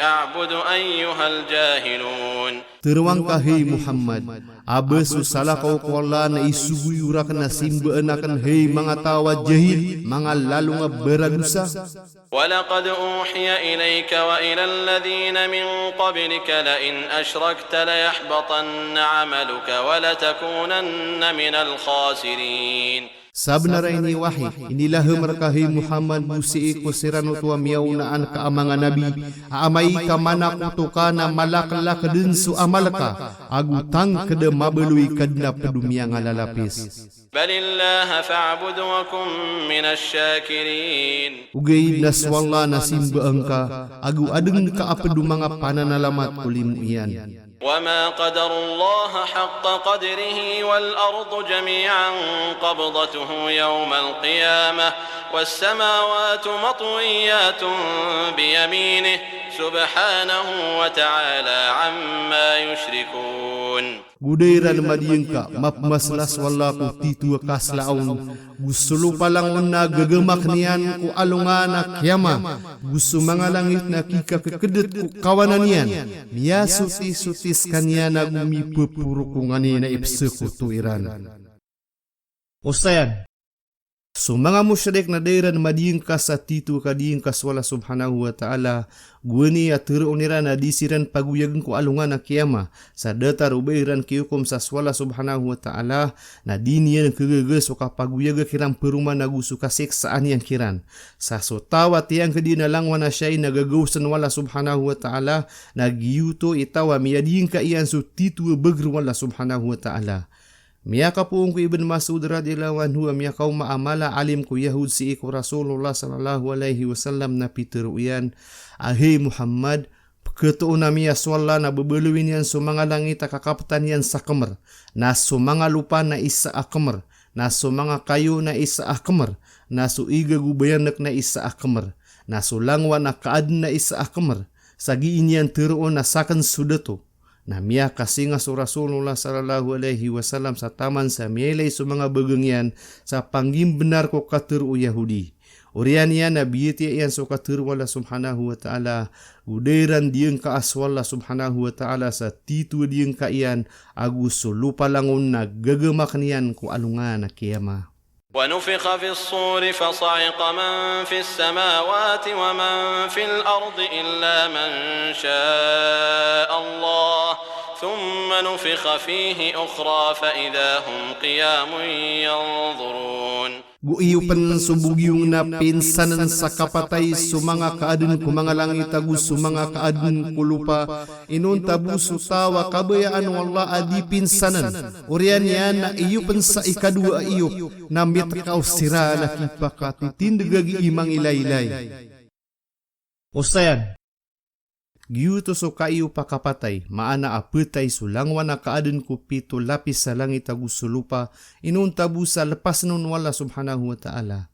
أعبد أيها الجاهلون.
Teruang kahei Muhammad abesu salah kau kuala na isuguyura kana simba enakan hei mga tawa jahil mga lalu nga beradusa.
ولقد أوحي إليك وإلى الذين من قبلك لئن أشركت ليحبطن عملك ولتكونن من الخاسرين.
Sabnara ini wahi inilah merkahi Muhammad busi iku sirano tua miyaunaan ka amangan nabi amai ka mana kutukana malakla kedensu amalka agutang kede mabelui kadna pedumia ngalalapis.
Balillah fa'bud wa kum minasy syakirin.
Ugay naswalla nasimba engka agu adeng ka apedu mga pananalamat kulimu iyan.
وما قدروا الله حق قدره والأرض جميعا قبضته يوم القيامة والسماوات مطويات بيمينه سبحانه وتعالى عما يشركون.
Gudairan madiyengka mapmaslas wallaku titu kaslaon gusulu palangon na gagamak niyan ku alungan na kiyama gusto mga langit na kika kekedet ku kawanan niyan miya sutis kanya na gumipupurukungani na ipse ku tuiran. Ustayan, so mga musyrik na dairan madiyengka sa titu kadiyengka wala subhanahu wa ta'ala guni at uniran na disiran paguyagan ko alungan na kiyama sa datar ubairan kiyukom sa wala subhanahu wa ta'ala na diniyan kegeges o kapaguyaga kirang peruman na gusto kasiksaan yang kiran sa sotawa tiyang kedinalangwan na siya'y nagagawsan wala subhanahu wa ta'ala na giyuto itawa miyadiyengka iyan so titu bagru wala subhanahu wa ta'ala. Miya ka po ko Ibn Mas'ud radhiyallahu anhu miya ka maamala alim ko Yahud si iku Rasulullah sallallahu alaihi wasallam na piteruyan ahi Muhammad ketuuna miya swalla na bebeluin yan so mga langit kakaptan yan sa kamar na so mga lupa na isa akamar na so mga kayo na isa akamar na so iga gubayanak na isa akamar na so langwa na kaad na isa akamar sagiin yan teruon na sakan sudato. Na miya kasinga so Rasulullah sallallahu alaihi wasallam sa taman sa mielay so mga bagengyan sa panggim benar ko katiru Yahudi. Urian yan na biyati yan so katiru wala subhanahu wa ta'ala. Udairan diyang kaaswala subhanahu wa ta'ala sa titu diyang kaiyan agus so lupa langon na gagamak niyan ko alungan na kiyama.
ونفخ في الصور فصعق من في السماوات ومن في الأرض إلا من شاء الله ثم نفخ فيه أخرى فإذا هم قيام ينظرون.
Guiyupan subugyong na pinsanan sa kapatay sumanga kaadun kumanga langit agus sumanga kaadun kulupa inon tabu sutawa kabayaan wallah adi pinsanan urian yan na iyupan sa ikadua iyup na mitakaw sira na kipakati tindagagi imang ilaylay. Ustayan, giyuto so kaiyo pakapatay, maana apetay sulangwan na kaadun ko pito lapis sa langit agus sulupa, inun tabu sa lepas nun wala subhanahu wa ta'ala.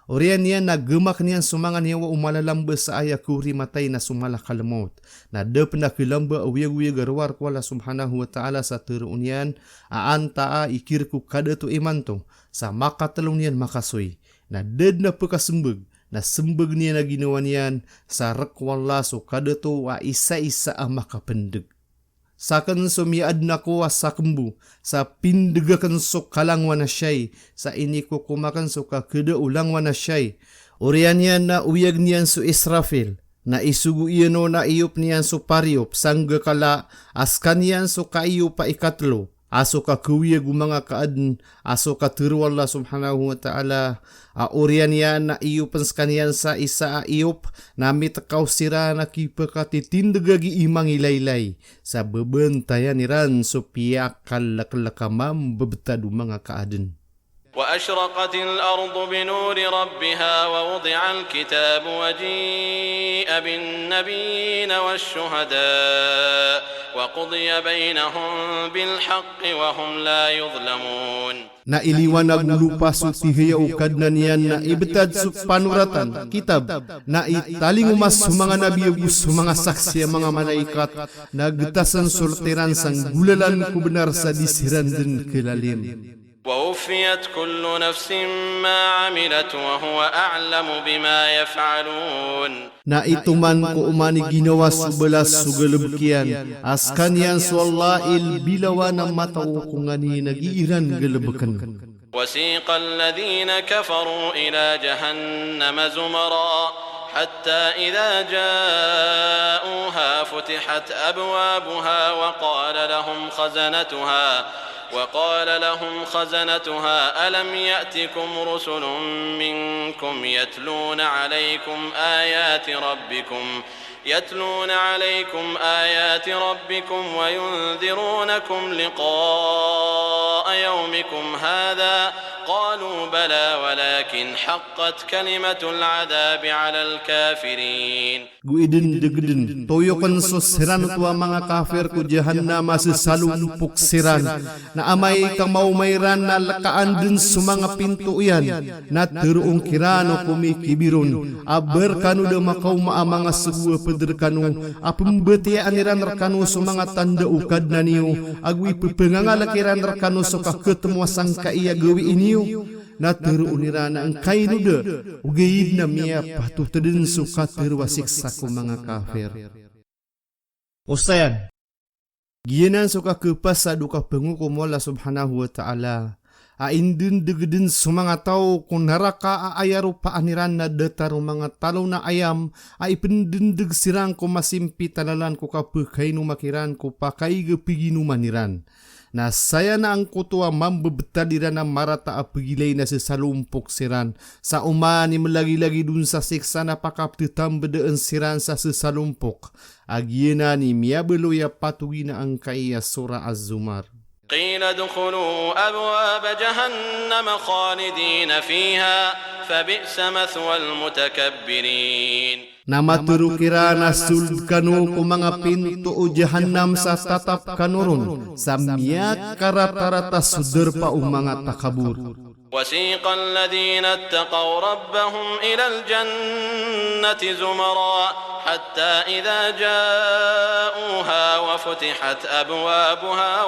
Orian niya naggemak niyan sumangan niya wa umalalamba sa aya kuri matay na sumala kalamot. Na dep na kilamba awiyag-wiyag arwar ko wala subhanahu wa ta'ala sa teruun yan, aanta ikir ko kadato imanto, sa makatalong niyan makasoy. Na ded na pekasembeg, na sembeg niya na ginawa niyan sa rakwala so kadato wa isa-isa ang makapendeg. Sakan so miad na ko sa kembu, sa pindegakan so kalangwan na siyay, sa ini ko kumakan so kakeda ulangwan na siyay. Urian niyan na uyag niyan so Israfil, na isugu iyan na iyop niyan so pariop, sangga kala askan niyan so kaiyo pa ikatlo. Aso ka kuwiya gumanga kaadn, aso ka tiru Allah subhanahu wa ta'ala, orian yan na iyupan skanian sa isa iyop, na mitakaw sira na kipakati tindagagi imang ilaylay, sa bebentayan niran so piyakal laklakamam bebetadu mga kaadn.
وأشرقت الأرض بنور ربها ووضع الكتاب وجيء بالنبيين والشهداء وقضي بينهم بالحق وهم لا يظلمون.
Na iliwanag lupa so tihiya ukad na niyan na ibetad so panuratan, kitab, na italing umas sa mga nabi sa mga saksi mga malaikat, nagtasan sorteran sang gulalan kubenar sa disiran din kilalim.
ووفيت كل نفس ما عملت وهو أعلم بما يفعلون.
Na ituman ko umani ginawa subelas sugalebkian, askan yan so Allah bilawa na matao kung ngani nagiiran galebekan.
وسيق الذين كفروا إلى جهنم زمرا حتى إذا جاءوها فتحت أبوابها وقال لهم خزنتها ألم يأتكم رسل منكم يتلون عليكم آيات ربكم وينذرونكم لقاء يومكم هذا قالوا بلى ولكن حقت كلمة العذاب على الكافرين.
Guidin degedin toyokan so siran tua mga kafir ku jahannam sesalumpuk siran na amay kamau mayran na lakaan din sumanga pintu yan na terung kirano kumikibirun aber kanu de makau maamanga sebuah peder kanu apembeti aniran rekanu sumanga tanda ukad na niyo agwi pepenganga lakiran rekanu soka ketemu sangka iya gawi iniyo na terunira na ang kainuda ugayid na miya patuh tedin suka terwasiksa ko mga kafir. Ustayan, giyanan suka kepas sa duka pengukum Allah subhanahu wa ta'ala aindun degedin sumanga tau kung naraka aayaru paaniran na dataru mga talo na ayam ay pendendeg sirang ko masimpi talalan ko kapagay numakiran ko pakai gepiginu maniran. Na saya na ang kutua mambebetadiran na marata apagilay na sesalumpok siran sa umani melagi-lagi dun sa siksa na pakaptitam bedaan siran sa sesalumpok agyena ni miyabelo ya patugi na ang kaya surah Az-Zumar.
قيل ادخلوا أبواب جهنم خالدين فيها فبئس مثوى المتكبرين.
Nama terukira nasul kanu ku mga pintu o jahannam sa tatap kanurun samyak karata-rata suder pa mga takabur.
وسيق الذين اتقوا ربهم إلى الجنة زمرا حتى إذا جاءوها وفتحت أبوابها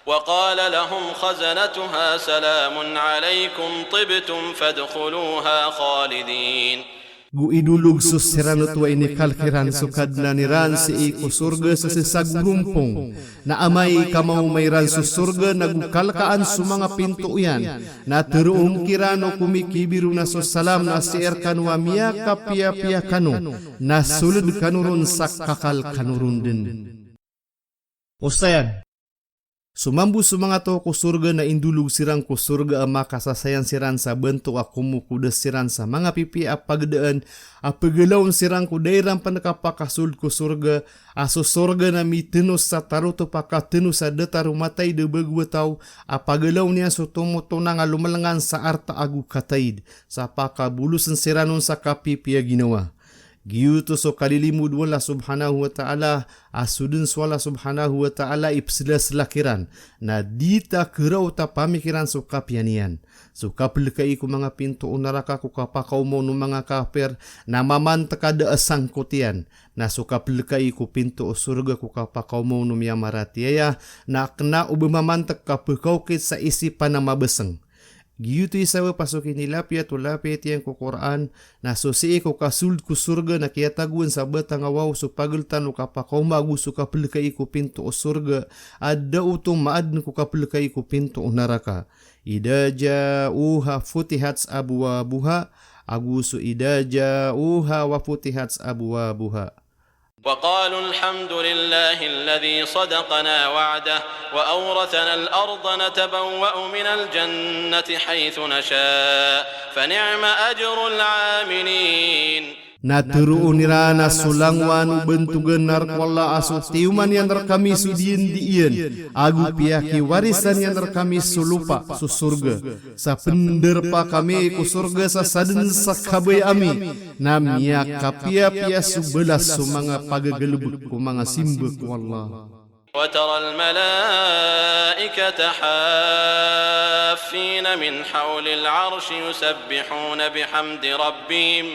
وقال لهم خزنتها سلام عليكم طبتم فادخلوها خالدين.
Guidulog susiran tuwa ini kalkiran sukad na niran si iko surga sa sisagurumpong na amay kamau mayran su surga nagukalkaan su mga pinto yan na teruong kirano kumikibiru na su salam na sier kanwa miya kapia-pia kanu na sulid kanurun sa kakal kanurun din. Ustayan, sumambu sumanga to ko surga na indulog sirang ko surga ama kasasayan siran sa bentuk akumu kudes siran sa mga pipi apagdaan apagalaon sirang ko dairang panakapakasul ko surga aso surga na mitenus sa taruto pakatenus sa detaru matay de bagwataw apagalaon niya so tumutunang alumalangan sa arta agu kataid sa pakabulusan siranon sa kapipi ginawa. Giyuto so kalilimud wala subhanahu wa ta'ala asudun swala subhanahu wa ta'ala ipsilas lakiran na dita keraw ta pamikiran so kapianian. So kapilkai ko mga pinto o naraka ko kapakaw mo ng mga kafir na mamantakada asang kotian na so kapilkai ko pinto o surga ko kapakaw mo ng yamaratiaya na kena ubumamantak kapakaw kit sa isipan na mabeseng. Giyuto isawa pasukin nilapia tulapit yang ko Quran na susi ko kasuld ku surga na kiyatagun sa batang awaw so pageltan o kapakaw magu so kapilkai ko pinto o surga ada utong maadn ko kapilkai ko pinto o naraka. Ida ja'uha futihats abwabuha agusu ida ja'uha wa futihats abwabuha.
وقالوا الحمد لله الذي صدقنا وعده وأورثنا الأرض نتبوأ من الجنة حيث نشاء فنعم أجر العاملين. Na
teruunira na sulangwan bentugan narkwala aso tiuman yang terkami sudiin diien agu piyaki warisan yang terkami sulupa su surga sa penderpa kami ku surga sa saden sakabay ami namia kapia-pia subelas sumanga pagagelebek ku mga simbek wallah.
وترى الملائكة حافين من حول العرش يسبحون بحمد ربهم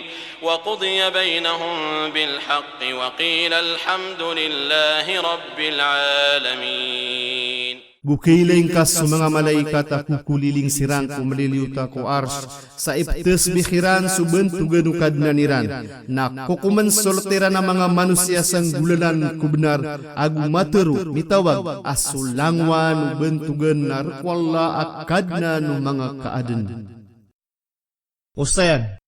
وقضي بينهم بالحق وقيل الحمد لله رب العالمين.
Gukiling kas sa mga malaikat ako kuliling sirang kumaliliuta ko ars sa iptes bikiran subentugan ukadnaniran na kukuman soltera na mga manusia sang gulanan kubenar agu materu mitawag asulangwan bentugan narkwala akadna no mga kaaden. Ustayan,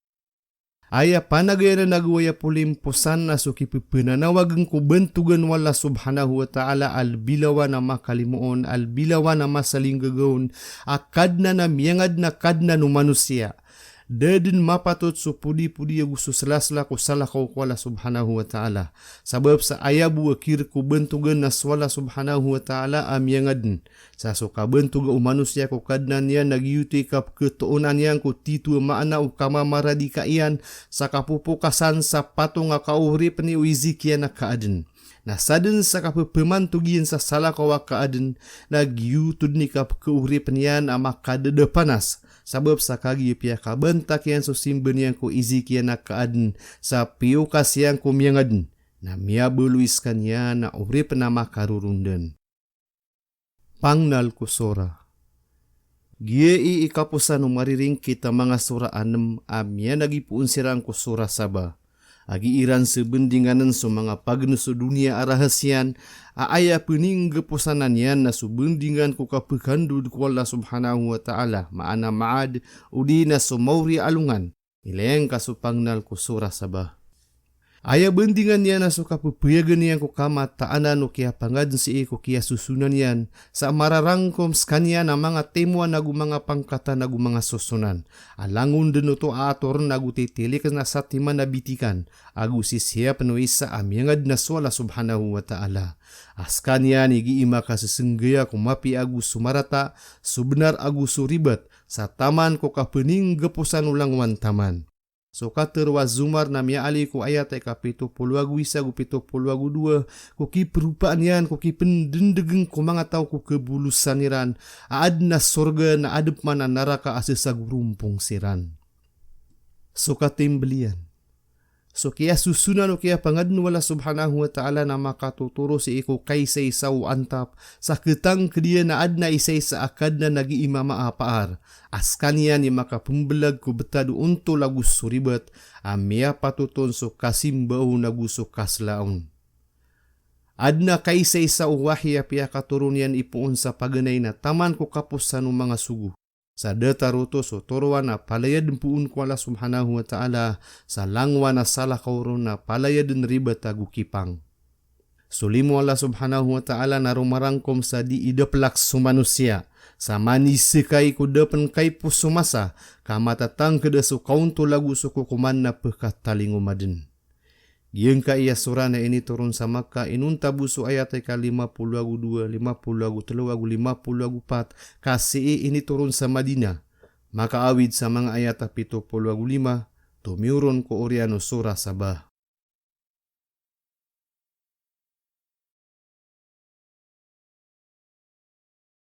aya panagay na nagwaya pulimpusan na suki pipinanawagan ko bentugan wala subhanahu wa ta'ala albilawa na makalimuon, albilawa na masaling gagawin, akad na miyangad na kadna no manusia. Dadin mapatut so pudi-pudi agu so selasla ko salah kau kuala subhanahu wa ta'ala. Sabab sa ayabu akir ko bentugan na swala subhanahu wa ta'ala amyangadin. Sa so ka bentuga manusia ko kadnan yan nagyuti kap ketuunan yan ko titu maana ukama maradi kaian sa kapupukasan sa patong akaurip ni uizikian na kaadin. Na sadin sa kapemantugian sa salah kawa kaadin nagyutud ni kap keurip niyan ama kadede panas. Sabab sa kagi pia kabentak yan so simben yan ko izikian na kaadin sa piukas yan ko miyangadin. Na miya beluiskan yan na urip na makarurundan. Pangnal ko sora. Giei ikapusan no mariring kita mga sura 6 amya nagipuun sirang ko sura 7. Agi iran sebendinganan so mga pagno so dunia arahasian aaya pening gepusanan yan na subendingan ko kapekandu ko Allah subhanahu wa ta'ala maana maad udi na so mauri alungan ileng kasupangnal ko sura 7. Aya bendingan yan na so kapupuyagan yan ko kama taanan o kaya pangadun si ko kaya susunan yan sa mararangkom skanya na mga temuan nagu mga pangkata nagu mga susunan. Alangun din to ator nagu titilik na sa timan na bitikan agu sisiya penuis sa amyangad na swala subhanahu wa ta'ala. Askan yan igiima kasisenggaya kumapi agu sumarata subnar agu suribat sa taman ko kapening gepusan ulang wan taman. So katerwa Zumar na miya ali ko ayat ay kapito puluagu isa gupito puluagu 2 ko ki perupaan yan ko ki pendendegeng ko mga tao ko kebulusan iran aad na sorga na adep mana naraka asesa gurumpong siran. So katimbelian. So kaya susunan o kaya pangadun wala subhanahu wa ta'ala na makatuturo si iko kaysay sa antap sa ketang kedia na adna isay sa akad na nag-iimama apaar. Askan yan ni makapumbelag ko betadu unto lagu suribat amya patuton so kasimbaw nagu so kaslaon. Adna kaysay sa uwahya piya katurun yan ipuun sa paganay na taman ko kapos sa mga sugu. Sa dataruto so torwan na palayad puun ko Allah subhanahu wa ta'ala sa langwa na salah kauron na palayad riba tagu kipang. Sulimu Allah subhanahu wa ta'ala na rumarangkom sa di ideplak sumanusia sa manisikay ko depan kay pusumasa kamatatang kedesu kaunto lagu suku kuman na pekatalingumadin. Yang ka iya surah na ini turun sa Makkah inunta busu ayat ka 52, 53, 54 kasi ini turun sa Madinah. Maka awid sa mga ayat 75 tumiuron ko oriano surah Sabah.